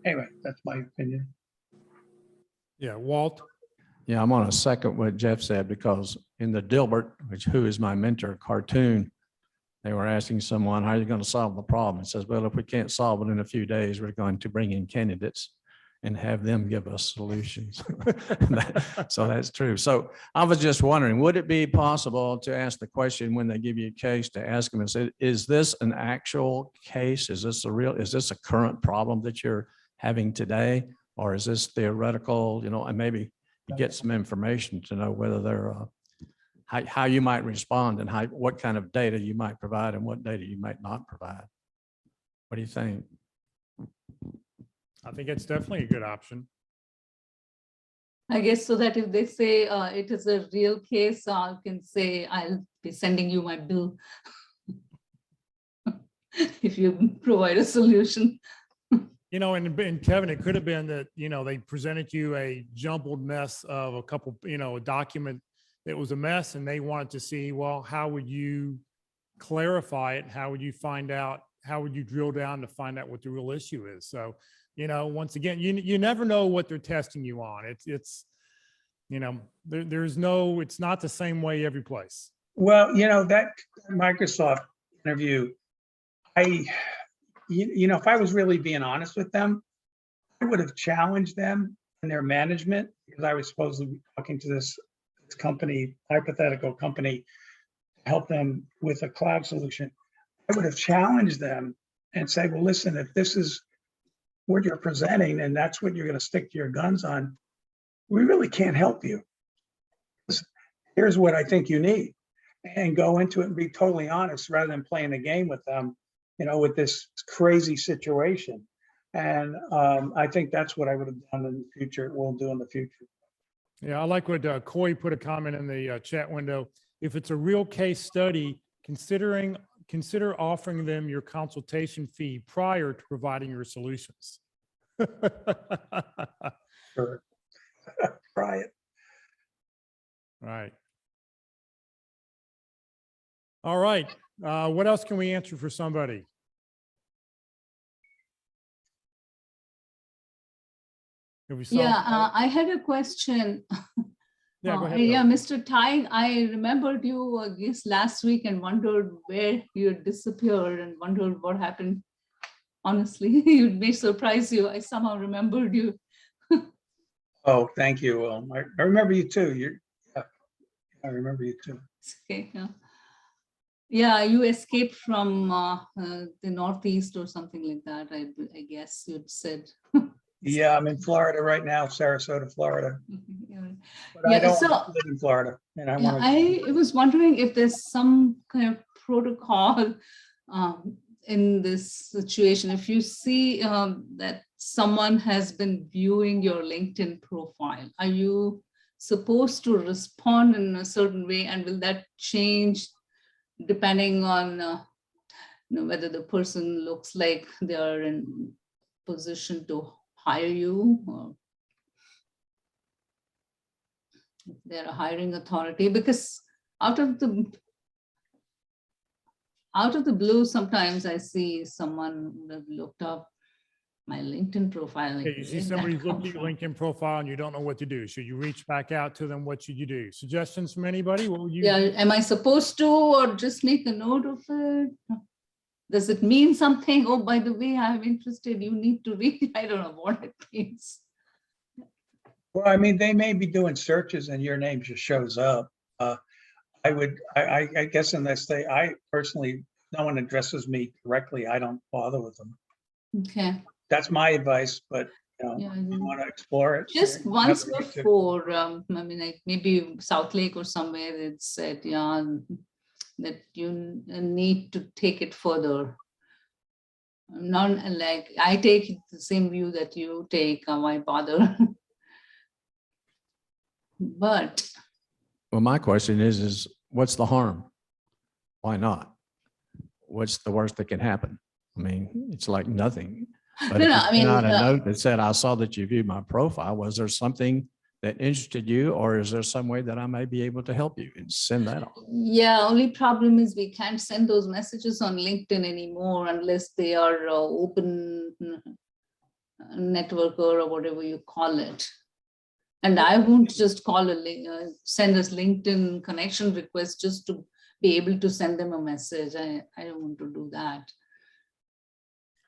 Anyway, that's my opinion. Yeah, Walt. Yeah, I'm on a second what Jeff said, because in the Dilbert, who is my mentor cartoon, they were asking someone, how are you going to solve the problem? It says, well, if we can't solve it in a few days, we're going to bring in candidates and have them give us solutions. So that's true. So I was just wondering, would it be possible to ask the question when they give you a case to ask them and say, is this an actual case? Is this a current problem that you're having today? Or is this theoretical, and maybe you get some information to know whether they're, how you might respond and what kind of data you might provide and what data you might not provide. What do you think? I think it's definitely a good option. I guess so that if they say it is a real case, I can say I'll be sending you my bill if you provide a solution. And Kevin, it could have been that, they presented you a jumbled mess of a couple, a document that was a mess, and they wanted to see, well, how would you clarify it? How would you find out? How would you drill down to find out what the real issue is? So, once again, you never know what they're testing you on. It's not the same way every place. Well, that Microsoft interview, if I was really being honest with them, I would have challenged them and their management, because I was supposed to be talking to this company, hypothetical company, to help them with a cloud solution. I would have challenged them and said, well, listen, if this is what you're presenting and that's what you're going to stick to your guns on, we really can't help you. Here's what I think you need, and go into it and be totally honest rather than playing a game with them, with this crazy situation. And I think that's what I would have done in the future, will do in the future. Yeah, I like what Coy put a comment in the chat window. If it's a real case study, consider offering them your consultation fee prior to providing your solutions. Sure. Try it. Right. All right. What else can we answer for somebody? Have we solved Yeah, I had a question. Yeah, go ahead. Yeah, Mr. Tai, I remembered you, I guess, last week and wondered where you had disappeared and wondered what happened. Honestly, it may surprise you. I somehow remembered you. Oh, thank you. I remember you too. I remember you too. Okay, yeah. Yeah, you escaped from the Northeast or something like that, I guess you'd said. Yeah, I'm in Florida right now, Sarasota, Florida. Yeah. But I Yeah, don't so- live in Florida, and I Yeah, want I was wondering if there's some kind of protocol in this situation. If you see that someone has been viewing your LinkedIn profile, are you supposed to respond in a certain way, and will that change depending on whether the person looks like they are in position to hire you, or if they're a hiring authority? Because out of the blue, sometimes I see someone would have looked up my LinkedIn profile. Like, Okay, you see where did somebody's that come looking at your from? LinkedIn profile and you don't know what to do. Should you reach back out to them? What should you do? Suggestions from anybody? What would you? Yeah, am I supposed to, or just make a note of it? Does it mean something? Oh, by the way, I'm interested. You need to read. I don't know what it means. Well, I mean, they may be doing searches and your name just shows up. I guess unless I personally, no one addresses me directly, I don't bother with them. Okay. That's my advice, but Yeah, if you want to explore it. just you have once the right to. before, I mean, like maybe South Lake or somewhere, it said, yeah, that you need to take it further. Not like I take the same view that you take, why bother? But Well, my question is what's the harm? why not? What's the worst that can happen? I mean, it's like nothing. But No, if no, you I mean, sent out a note that said, I saw that you viewed my profile, was there something that interested you, or is there some way that I may be able to help you? And send that on. yeah, only problem is we can't send those messages on LinkedIn anymore unless they are open networker or whatever you call it. And I won't just call send us LinkedIn connection request just to be able to send them a message. I don't want to do that.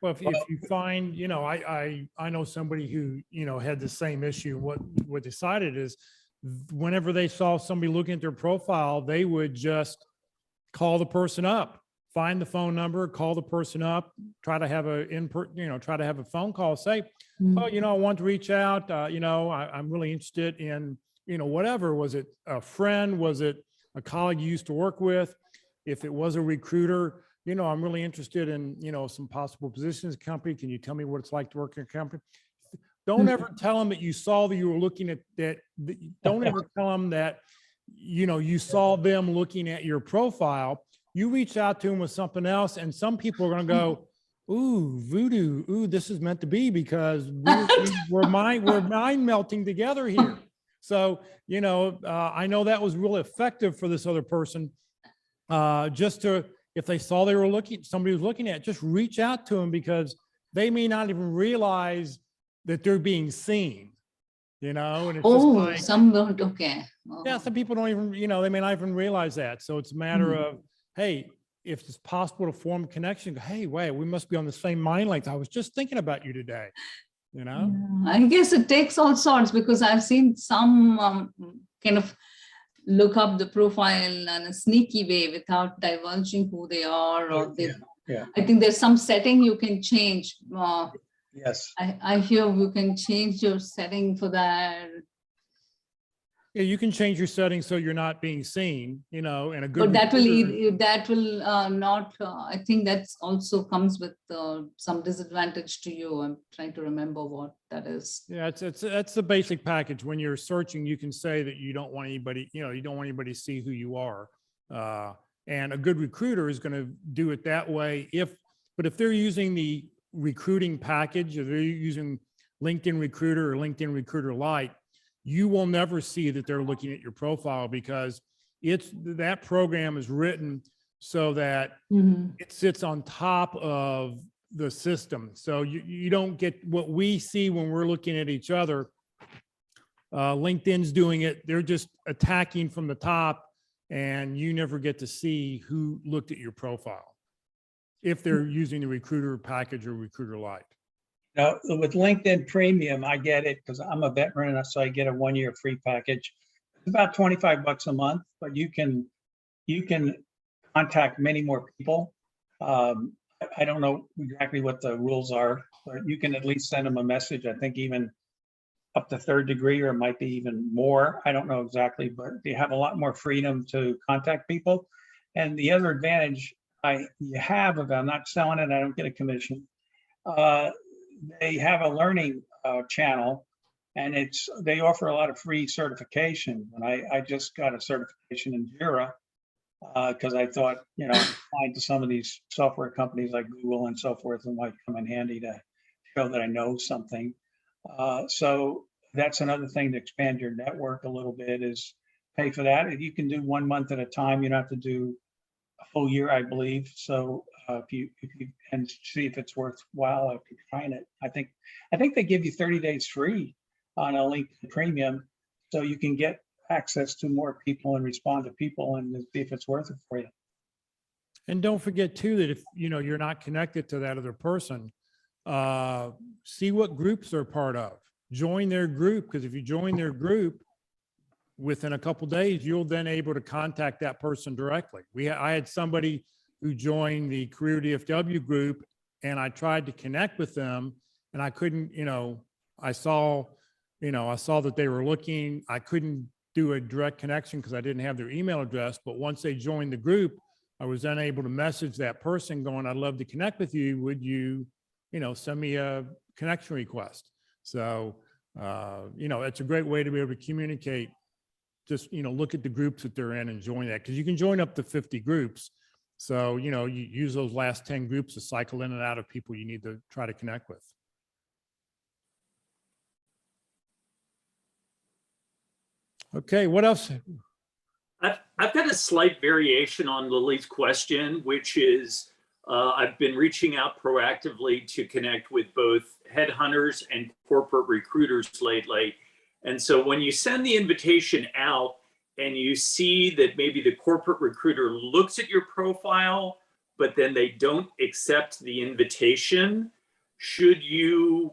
Well, if you find, I know somebody who, had the same issue. What decided is whenever they saw somebody looking at their profile, they would just call the person up, find the phone number, call the person up, try to have try to have a phone call, say, oh, I want to reach out. I'm really interested in, whatever. Was it a friend? Was it a colleague you used to work with? If it was a recruiter, I'm really interested in, some possible positions, company. Can you tell me what it's like to work in a company? Don't ever tell them that you saw that you were looking at that. Don't ever tell them that, you saw them looking at your profile. You reach out to them with something else, and some people are going to go, ooh, voodoo. Ooh, this is meant to be, because we're mind melting together here. So, I know that was really effective for this other person. If they saw somebody was looking at, just reach out to them, because they may not even realize that they're being seen, and it's just like, some don't, okay. yeah, some people don't even, they may not even realize that. So it's a matter of, hey, if it's possible to form a connection, hey, wait, we must be on the same mind length. I was just thinking about you today, Yeah, I guess it takes all sorts, because I've seen some kind of look up the profile in a sneaky way without divulging who they are, or Yeah. I think there's some setting you can change. Yes. I hear you can change your setting for that. Yeah, you can change your settings so you're not being seen, and a good. But that recruiter- will not, I think that's also comes with some disadvantage to you. I'm trying to remember what that is. Yeah, that's the basic package. When you're searching, you can say that you don't want anybody, you don't want anybody to see who you are. And a good recruiter is going to do it that way. But if they're using the recruiting package, or they're using LinkedIn Recruiter or LinkedIn Recruiter Lite, you will never see that they're looking at your profile, because that program is written so that it sits on top of the system. So you don't get what we see when we're looking at each other. LinkedIn's doing it. They're just attacking from the top, and you never get to see who looked at your profile if they're using the recruiter package or recruiter Lite. Now, with LinkedIn Premium, I get it because I'm a veteran, so I get a 1-year free package. It's about $25 a month, but you can contact many more people. I don't know exactly what the rules are, but you can at least send them a message. I think even up to 3rd degree, or it might be even more. I don't know exactly, but you have a lot more freedom to contact people. And the other advantage you have, if I'm not selling it, I don't get a commission. They have a learning channel, and they offer a lot of free certification. And I just got a certification in Jira because I thought, applying to some of these software companies like Google and so forth, it might come in handy to show that I know something. So that's another thing to expand your network a little bit, is pay for that. You can do 1 month at a time. You don't have to do a full year, I believe. So if you and see if it's worthwhile, if you're trying it. I think they give you 30 days free on a LinkedIn Premium, so you can get access to more people and respond to people and see if it's worth it for you. And don't forget too, that if you're not connected to that other person, see what groups they're part of. Join their group, because if you join their group, within a couple days, you'll then able to contact that person directly. I had somebody who joined the Career DFW group, and I tried to connect with them, and I couldn't. I saw that they were looking. I couldn't do a direct connection because I didn't have their email address. But once they joined the group, I was then able to message that person going, I'd love to connect with you. Would you, send me a connection request? So, it's a great way to be able to communicate. Just, look at the groups that they're in and join that, because you can join up to 50 groups. So, you know, you use those last 10 groups to cycle in and out of people you need to try to connect with. Okay, what else? I've got a slight variation on Lily's question, which is I've been reaching out proactively to connect with both headhunters and corporate recruiters lately. And so when you send the invitation out and you see that maybe the corporate recruiter looks at your profile, but then they don't accept the invitation, should you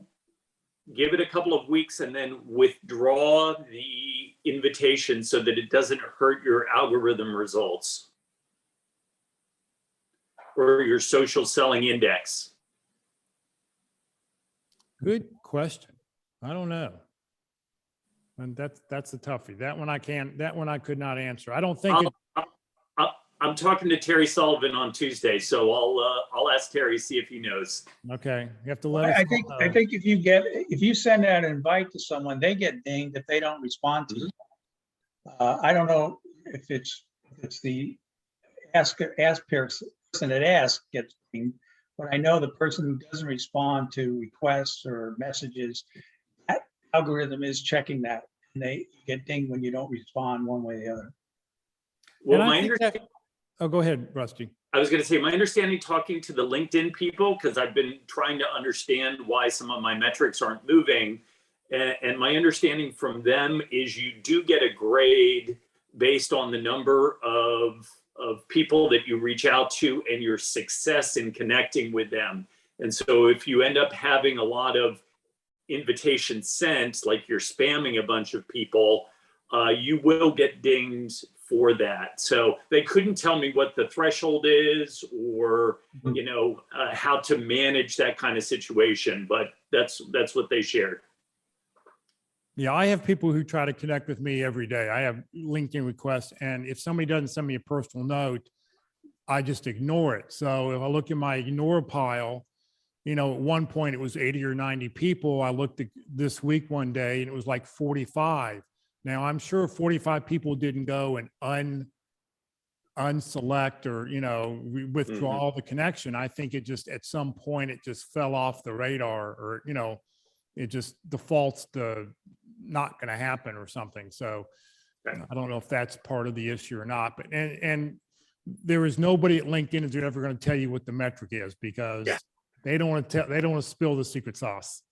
give it a couple of weeks and then withdraw the invitation so that it doesn't hurt your algorithm results or your social selling index? Good question. I don't know. And that's a toughie. That one I could not answer. I don't think I'm talking to Terry Sullivan on Tuesday, so I'll ask Terry, see if he knows. okay. You have to let us I think know. if you send out an invite to someone, they get dinged if they don't respond to you. I don't know if it's the ask person that asks gets dinged, but I know the person who doesn't respond to requests or messages, that algorithm is checking that, and they get dinged when you don't respond one way or the other. Well, And I my think understanding. oh, go ahead, Rusty. I was going to say, my understanding talking to the LinkedIn people, because I've been trying to understand why some of my metrics aren't moving. And my understanding from them is you do get a grade based on the number of people that you reach out to and your success in connecting with them. And so if you end up having a lot of invitations sent, like you're spamming a bunch of people, you will get dinged for that. So they couldn't tell me what the threshold is or, you know, how to manage that kind of situation, but that's what they shared. Yeah, I have people who try to connect with me every day. I have LinkedIn requests, and if somebody doesn't send me a personal note, I just ignore it. So if I look in my ignore pile, you know, at one point it was 80 or 90 people. I looked at this week one day and it was like 45. Now I'm sure 45 people didn't go and unselect or, you know, withdraw the connection. I think it just, at some point, it just fell off the radar, or, you know, it just defaults to not going to happen or something. So I don't know if that's part of the issue or not, but, and there is nobody at LinkedIn who's ever going to tell you what the metric is, because they don't want to spill the secret sauce.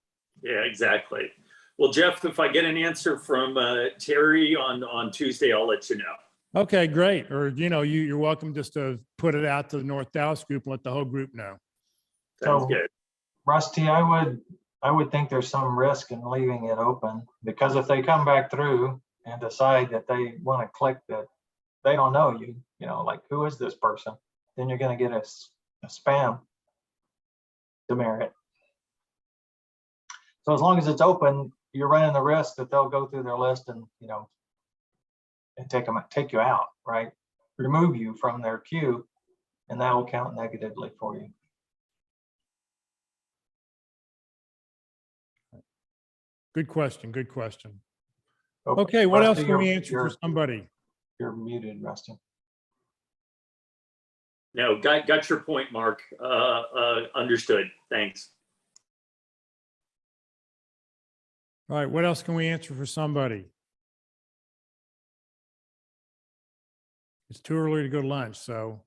Yeah, exactly. Well, Jeff, if I get an answer from Terry on Tuesday, I'll let you know. Okay, great. Or, you know, you're welcome just to put it out to the North Dallas group and let the whole group know. Sounds So, good. Rusty, I would think there's some risk in leaving it open, because if they come back through and decide that they want to click that they don't know you, you know, like, who is this person? Then you're going to get a spam demerit. So as long as it's open, you're running the risk that they'll go through their list and, you know, and take you out, right? Remove you from their queue, and that will count negatively for you. Good question. Good question. Okay, what else can we answer for somebody? You're muted, Rusty. No, got your point, Mark. Understood. Thanks. All right, what else can we answer for somebody? It's too early to go to lunch, so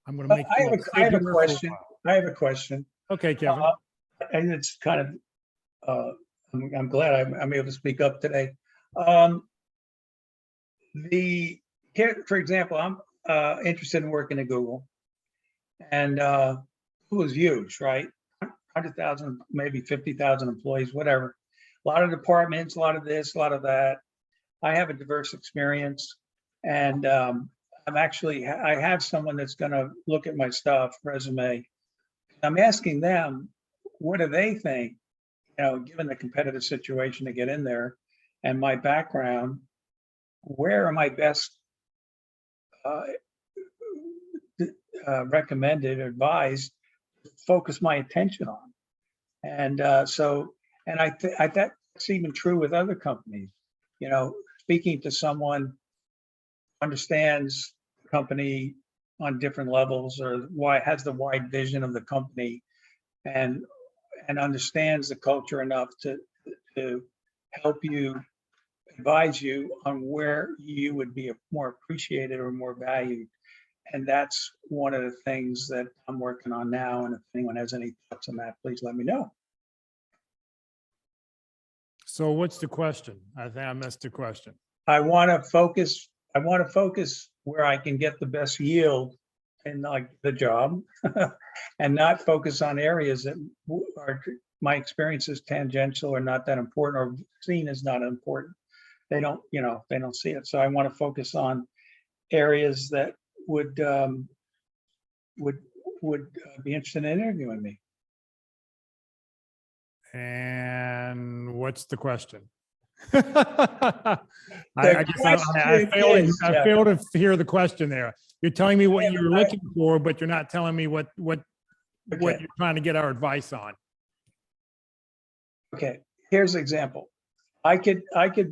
I'm going to make. I have a question. I have a question. Okay, Kevin. And it's kind of, I'm glad I'm able to speak up today. Here, for example, I'm interested in working at Google, and Google is huge, right? 100,000, maybe 50,000 employees, whatever. A lot of departments, a lot of this, a lot of that. I have a diverse experience, and I have someone that's going to look at my stuff, resume. I'm asking them, what do they think? You know, given the competitive situation to get in there and my background, where am I best recommended, advised, focus my attention on? And that's even true with other companies. You know, speaking to someone understands the company, on different levels, or why has the wide vision of the company and understands the culture enough to help you, advise you on where you would be more appreciated or more valued. And that's one of the things that I'm working on now. And if anyone has any thoughts on that, please let me know. So what's the question? I think I missed the question. I want to focus where I can get the best yield in like the job and not focus on areas that are my experience is tangential or not that important or seen as not important. They don't, they don't see it. So I want to focus on areas that would be interested in interviewing me. And what's the question? I guess I Jeff. failed to hear the question there. You're telling me what you're looking for, but you're not telling me what you're trying to get our advice on. Okay, here's an example. I could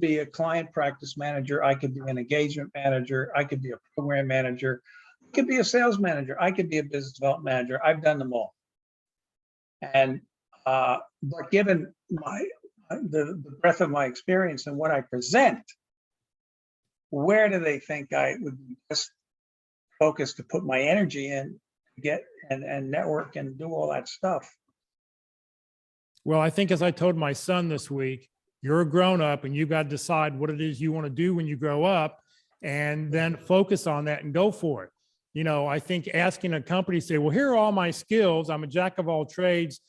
be a client practice manager. I could be an engagement manager. I could be a program manager. I could be a sales manager. I could be a business development manager. I've done them all. And but given the breadth of my experience and what I present, where do they think I would be best focused to put my energy in, get and network and do all that stuff? Well, I think as I told my son this week, you're a grown up and you got to decide what it is you want to do when you grow up and then focus on that and go for it. I think asking a company, say, well, here are all my skills. I'm a jack of all trades,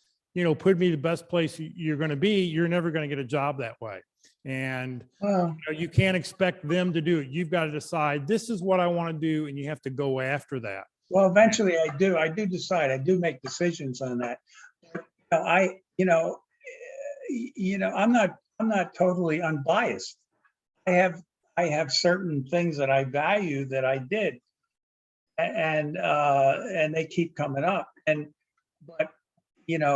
put me the best place you're going to be. You're never going to get a job that way. And Well, you can't expect them to do it. You've got to decide, this is what I want to do. And you have to go after that. well, eventually I do decide. I do make decisions on that. I'm not totally unbiased. I have certain things that I value that I did, and they keep coming up. But if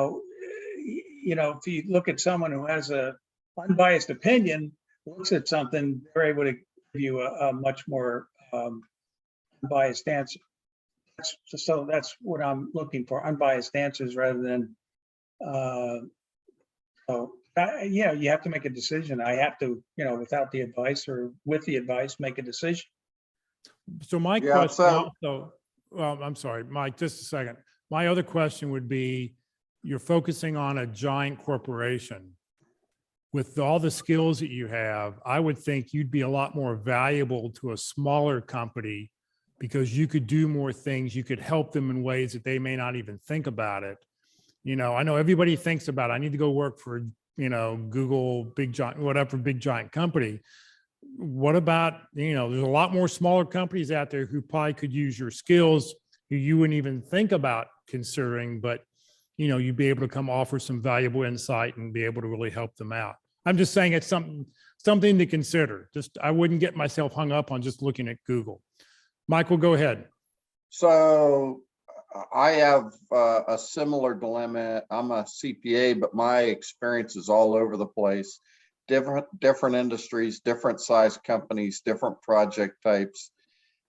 you look at someone who has a unbiased opinion, looks at something, they're able to give you a much more unbiased answer. So that's what I'm looking for, unbiased answers rather than. You have to make a decision. I have to, without the advice or with the advice, make a decision. So my Yeah, question so- also, well, I'm sorry, Mike, just a second. My other question would be, you're focusing on a giant corporation. With all the skills that you have, I would think you'd be a lot more valuable to a smaller company because you could do more things. You could help them in ways that they may not even think about it. I know everybody thinks about, I need to go work for, Google, big giant, whatever, big giant company. What about, there's a lot more smaller companies out there who probably could use your skills, who you wouldn't even think about considering, but, you'd be able to come offer some valuable insight and be able to really help them out. I'm just saying it's something to consider. I wouldn't get myself hung up on just looking at Google. Michael, go ahead. So I have a similar dilemma. I'm a CPA, but my experience is all over the place. Different industries, different size companies, different project types.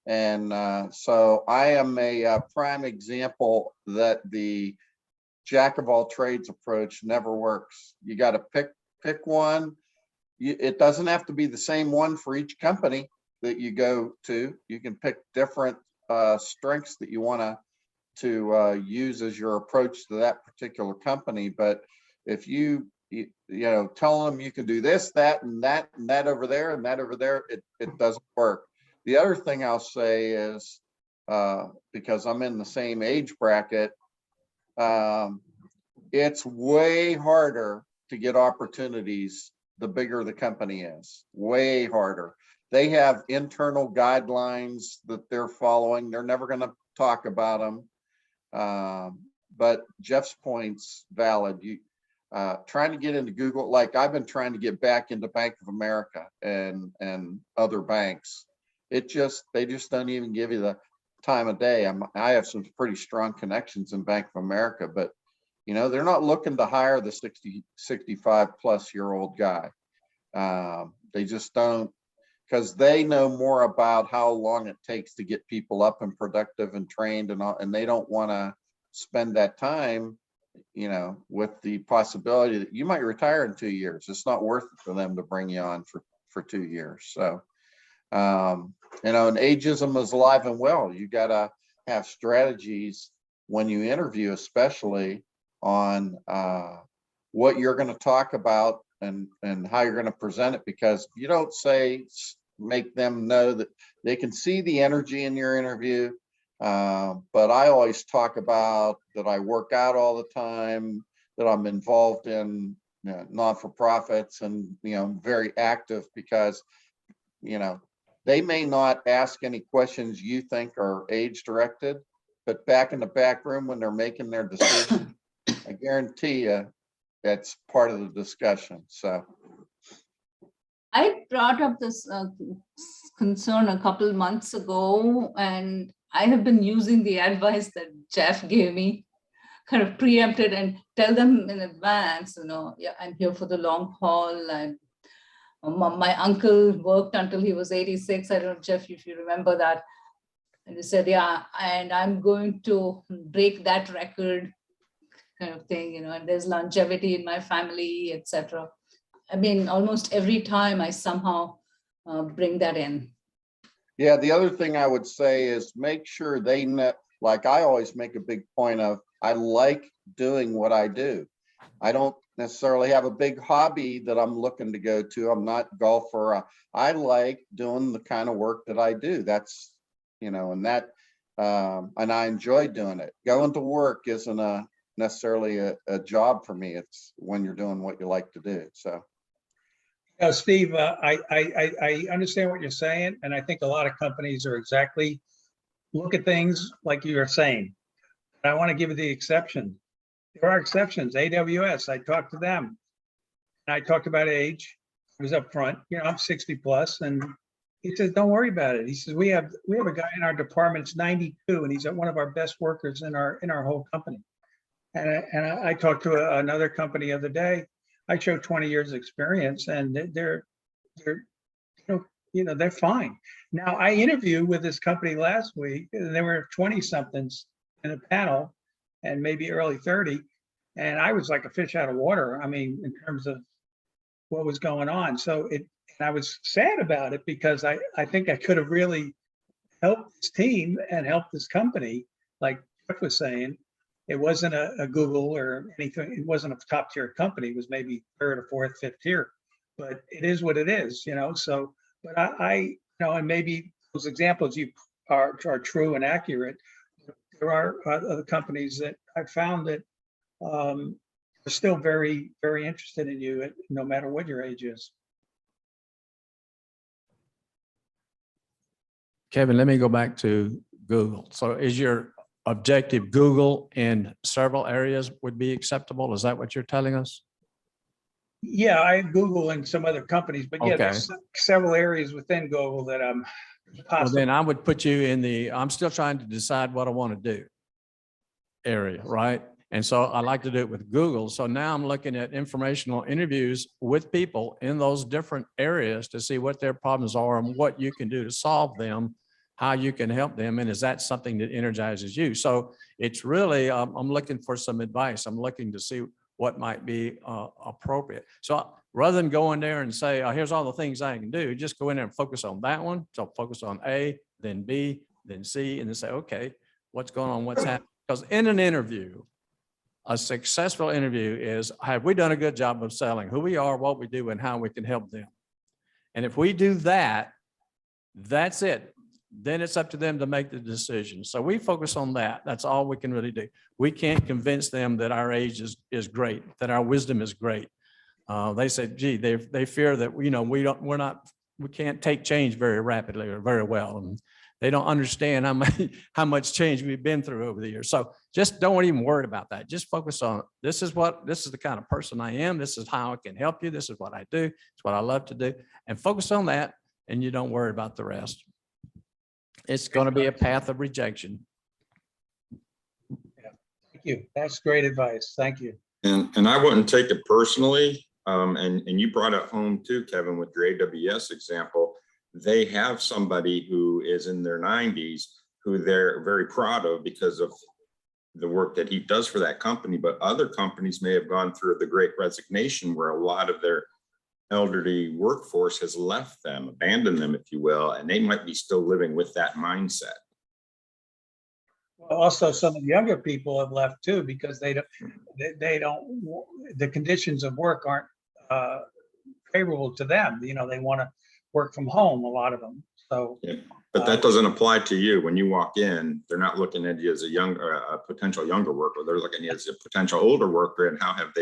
And so I am a prime example that the jack of all trades approach never works. You got to pick one. It doesn't have to be the same one for each company that you go to. You can pick different strengths that you want to use as your approach to that particular company. But if you tell them you can do this, that, and that, and that over there, and that over there, it doesn't work. The other thing I'll say is, because I'm in the same age bracket, it's way harder to get opportunities the bigger the company is, way harder. They have internal guidelines that they're following. They're never going to talk about them. But Jeff's point's valid. Trying to get into Google, like I've been trying to get back into Bank of America and other banks. They just don't even give you the time of day. I have some pretty strong connections in Bank of America, but they're not looking to hire the 60, 65 plus year old guy. They just don't. because they know more about how long it takes to get people up and productive and trained and all, and they don't want to spend that time, you know, with the possibility that you might retire in 2 years. It's not worth it for them to bring you on for 2 years. So, you know, and ageism is alive and well. You got to have strategies when you interview, especially on what you're going to talk about and how you're going to present it, because you don't make them know that they can see the energy in your interview. But I always talk about that I work out all the time, that I'm involved in, you know, non-for-profits, and, you know, very active, because, you know, they may not ask any questions you think are age directed, but back in the back room when they're making their decision, I guarantee you that's part of the discussion. So I brought up this concern a couple months ago, and I have been using the advice that Jeff gave me, kind of preempted and tell them in advance, you know, yeah, I'm here for the long haul. And my uncle worked until he was 86. I don't know, Jeff, if you remember that. And he said, yeah, and I'm going to break that record, kind of thing, you know, and there's longevity in my family, etc. I mean, almost every time I somehow bring that in. yeah, the other thing I would say is make sure they know, like I always make a big point of, I like doing what I do. I don't necessarily have a big hobby that I'm looking to go to. I'm not a golfer. I like doing the kind of work that I do. That's, you know, and that, and I enjoy doing it. Going to work isn't necessarily a job for me. It's when you're doing what you like to do. So. Steve, I understand what you're saying, and I think a lot of companies are exactly look at things like you are saying. I want to give you the exception. There are exceptions. AWS, I talked to them. And I talked about age. I was up front. You know, I'm 60 plus, and he says, "Don't worry about it." He says, "We have a guy in our department. It's 92, and he's one of our best workers in our whole company." And I talked to another company the other day. I showed 20 years experience, and they're they're fine. Now, I interviewed with this company last week, and there were 20 somethings in a panel, and maybe early 30, and I was like a fish out of water. I mean, in terms of what was going on. So and I was sad about it, because I think I could have really helped this team and helped this company. Like Jeff was saying, it wasn't a Google or anything. It wasn't a top tier company. It was maybe third or fourth, fifth tier, but it is what it is, you know? So, but I you know, and maybe those examples you are true and accurate. There are other companies that I found that are still very, very interested in you, no matter what your age is. Kevin, let me go back to Google. So is your objective Google in several areas would be acceptable? Is that what you're telling us? Yeah, I Google and some other companies, but yeah, Okay. there's several areas within Google that I'm Well, possible. then I would put you in the, I'm still trying to decide what I want to do area, right? And so I like to do it with Google. So now I'm looking at informational interviews with people in those different areas to see what their problems are and what you can do to solve them, how you can help them. And is that something that energizes you? So it's really, I'm looking for some advice. I'm looking to see what might be appropriate. So rather than go in there and say, oh, here's all the things I can do, just go in there and focus on that one. So focus on A, then B, then C, and then say, okay, what's going on? What's happening? Because in an interview, a successful interview is, have we done a good job of selling who we are, what we do, and how we can help them? And if we do that, that's it. Then it's up to them to make the decision. So we focus on that. That's all we can really do. We can't convince them that our age is great, that our wisdom is great. They said, gee, they fear that, you know, we can't take change very rapidly or very well. And they don't understand how much change we've been through over the years. So just don't even worry about that. Just focus on, this is the kind of person I am. This is how I can help you. This is what I do. It's what I love to do. And focus on that, and you don't worry about the rest. It's going to be a path of rejection. Yeah, thank you. That's great advice. Thank you. And I wouldn't take it personally. And you brought it home too, Kevin, with your AWS example, they have somebody who is in their 90s who they're very proud of because of the work that he does for that company. But other companies may have gone through the Great Resignation, where a lot of their elderly workforce has left them, abandoned them, if you will, and they might be still living with that mindset. Well, also, some of the younger people have left too, because they don't, the conditions of work aren't favorable to them. You know, they want to work from home, a lot of them. So, Yeah. But that doesn't apply to you. When you walk in, they're not looking at you as a potential younger worker. They're looking at you as a potential older worker. And how have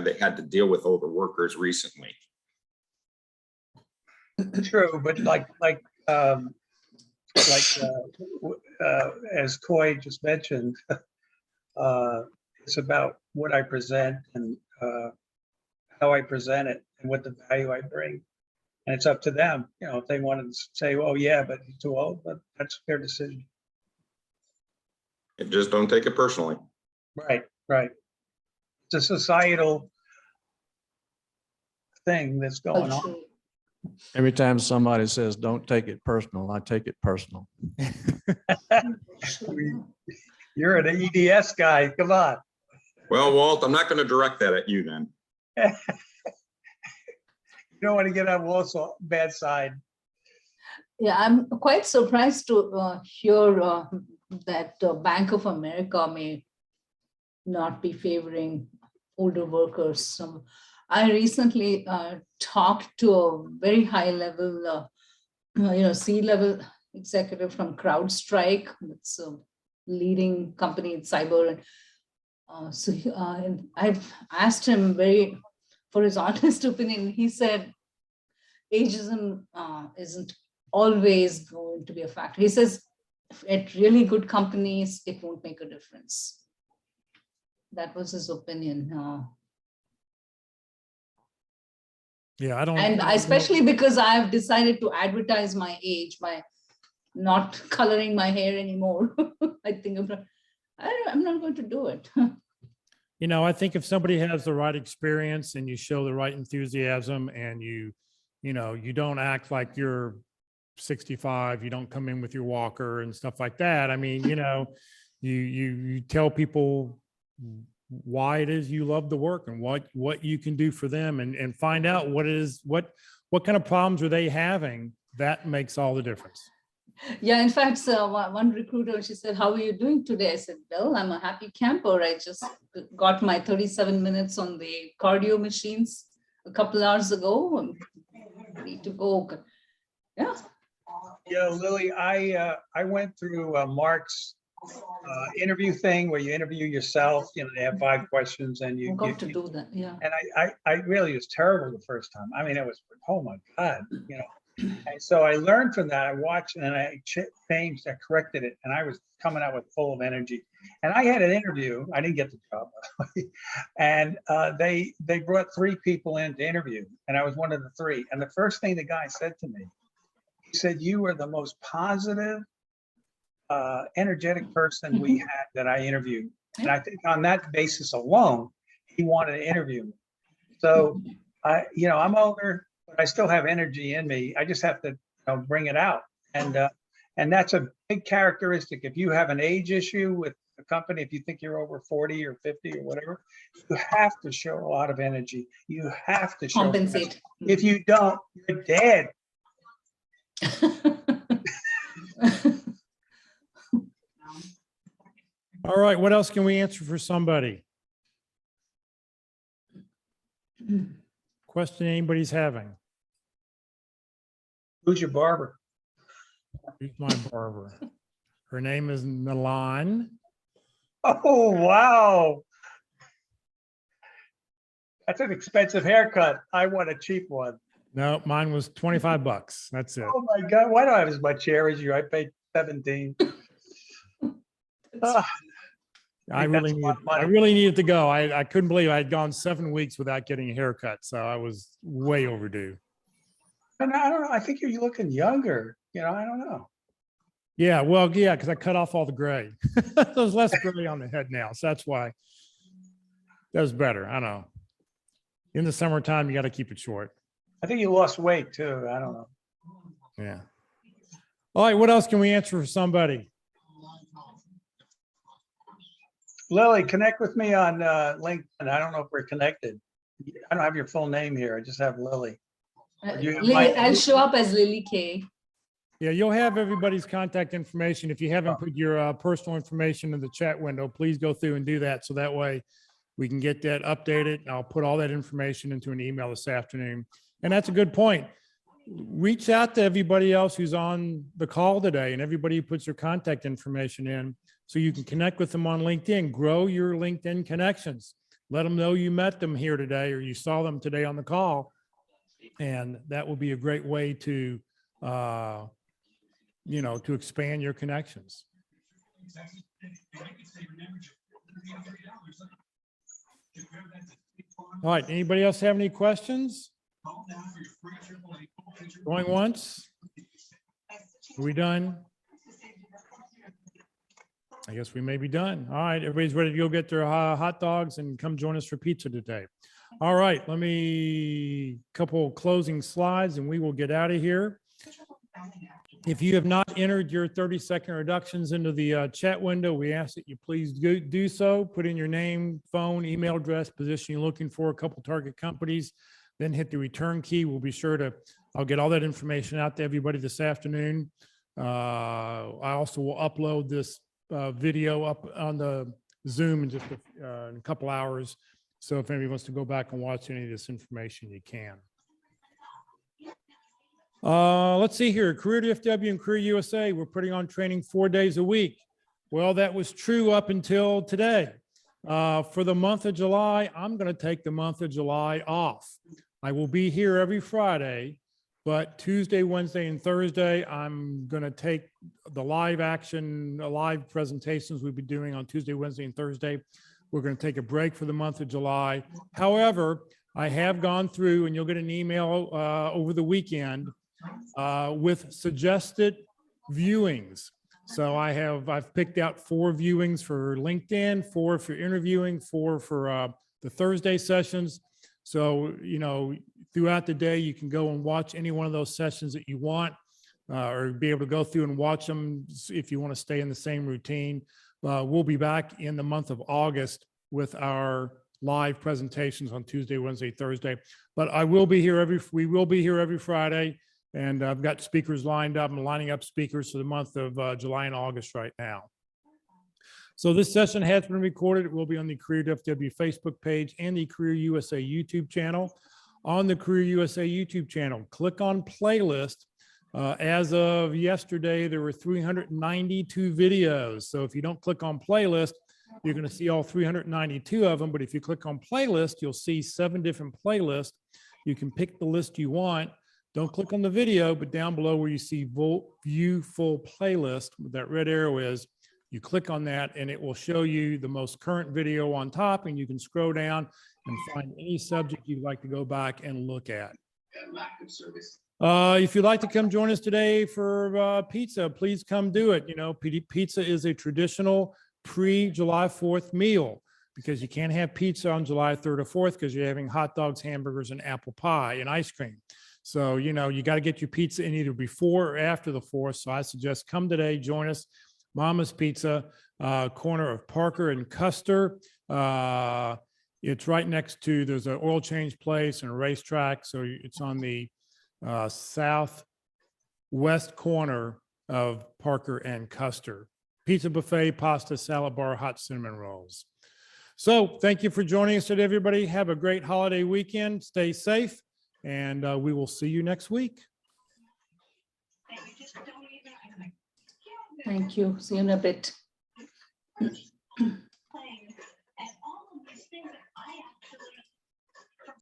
they had to deal with older workers recently? true, but as Coy just mentioned, it's about what I present and how I present it and what the value I bring. And it's up to them, you know, if they want to say, oh yeah, but he's too old, but that's their decision. Just don't take it personally. Right, right. It's a societal thing that's going on. Cultural. Every time somebody says, don't take it personal, I take it personal. You're an EDS guy, come on. Well, Walt, I'm not going to direct that at you then. You don't want to get on Walt's bad side. Yeah, I'm quite surprised to hear that Bank of America may not be favoring older workers. I recently talked to a very high level, C-level executive from CrowdStrike. It's a leading company in cyber. And I've asked him for his honest opinion. He said, ageism isn't always going to be a factor. He says, at really good companies, it won't make a difference. That was his opinion. Yeah, I don't. And especially because I've decided to advertise my age by not coloring my hair anymore. I think I'm not going to do it. You know, I think if somebody has the right experience and you show the right enthusiasm and you don't act like you're 65, you don't come in with your walker and stuff like that. I mean, you tell people why it is you love the work and what you can do for them and find out what kind of problems are they having. That makes all the difference. Yeah, in fact, one recruiter, she said, how are you doing today? I said, well, I'm a happy camper. I just got my 37 minutes on the cardio machines a couple hours ago. I'm ready to go. Yeah. Yeah, Lily, I went through Mark's interview thing where you interview yourself. You know, they have 5 questions and I got to do that. Yeah. And I really was terrible the first time. I mean, it was, oh my God, you know. And so I learned from that. I watched and I changed, I corrected it, and I was coming out with full of energy. And I had an interview. I didn't get the job, by the way. And they brought 3 people in to interview, and I was one of the 3. And the first thing the guy said to me, he said, "You are the most positive, energetic person we had that I interviewed." And I think on that basis alone, he wanted to interview me. So I'm older, but I still have energy in me. I just have to bring it out. And that's a big characteristic. If you have an age issue with a company, if you think you're over 40 or 50 or whatever, you have to show a lot of energy. You have to show Compensate. If you don't, you're dead. All right, what else can we answer for somebody? Question anybody's having? Who's your barber? Who's my barber? Her name is Milan. Oh, wow. That's an expensive haircut. I want a cheap one. No, mine was $25. That's it. Oh my God, why do I have as much hair as you? I paid 17. I really needed to go. I couldn't believe I had gone 7 weeks without getting a haircut. So I was way overdue. And I don't know. I think you're looking younger. I don't know. Yeah, well, yeah, because I cut off all the gray. There's less gray on the head now. So that's why that's better. I know. In the summertime, you got to keep it short. I think you lost weight too. I don't know. Yeah. All right, what else can we answer for somebody? Lily, connect with me on LinkedIn. I don't know if we're connected. I don't have your full name here. I just have Lily. You have my- I'll show up as Lily K. Yeah, you'll have everybody's contact information. If you haven't put your personal information in the chat window, please go through and do that. So that way we can get that updated. I'll put all that information into an email this afternoon. And that's a good point. Reach out to everybody else who's on the call today and everybody who puts their contact information in so you can connect with them on LinkedIn. Grow your LinkedIn connections. Let them know you met them here today or you saw them today on the call. And that will be a great way to, to expand your connections. All right, anybody else have any questions? Going once? Are we done? I guess we may be done. All right, everybody's ready to go get their hot dogs and come join us for pizza today. All right, couple closing slides and we will get out of here. If you have not entered your 30-second reductions into the chat window, we ask that you please do so. Put in your name, phone, email address, position you're looking for, a couple target companies, then hit the return key. We'll be sure to, I'll get all that information out to everybody this afternoon. I also will upload this video up on the Zoom in just in a couple hours. So if anybody wants to go back and watch any of this information, you can. Let's see here, Career DFW and Career USA, we're putting on training 4 days a week. Well, that was true up until today. For the month of July, I'm going to take the month of July off. I will be here every Friday, but Tuesday, Wednesday, and Thursday, I'm going to take the live presentations we'll be doing on Tuesday, Wednesday, and Thursday. We're going to take a break for the month of July. However, I have gone through, and you'll get an email over the weekend with suggested viewings. So I've picked out 4 viewings for LinkedIn, 4 for interviewing, 4 for the Thursday sessions. So, throughout the day, you can go and watch any one of those sessions that you want, or be able to go through and watch them if you want to stay in the same routine. We'll be back in the month of August with our live presentations on Tuesday, Wednesday, Thursday. But we will be here every Friday. And I've got speakers lined up. I'm lining up speakers for the month of July and August right now. So this session has been recorded. It will be on the Career DFW Facebook page and the Career USA YouTube channel. On the Career USA YouTube channel, click on playlist. As of yesterday, there were 392 videos. So if you don't click on playlist, you're going to see all 392 of them. But if you click on playlist, you'll see 7 different playlists. You can pick the list you want. Don't click on the video, but down below where you see view full playlist, where that red arrow is, you click on that and it will show you the most current video on top, and you can scroll down and find any subject you'd like to go back and look at. If you'd like to come join us today for pizza, please come do it. Pizza is a traditional pre-July 4th meal, because you can't have pizza on July 3rd or 4th because you're having hot dogs, hamburgers, and apple pie and ice cream. So, you got to get your pizza in either before or after the 4th. So I suggest come today, join us. Mama's Pizza, corner of Parker and Custer. It's right next to, there's an oil change place and a racetrack. So it's on the southwest corner of Parker and Custer. Pizza buffet, pasta, salad bar, hot cinnamon rolls. So thank you for joining us today, everybody. Have a great holiday weekend. Stay safe. And we will see you next week. Thank you. See you in a bit.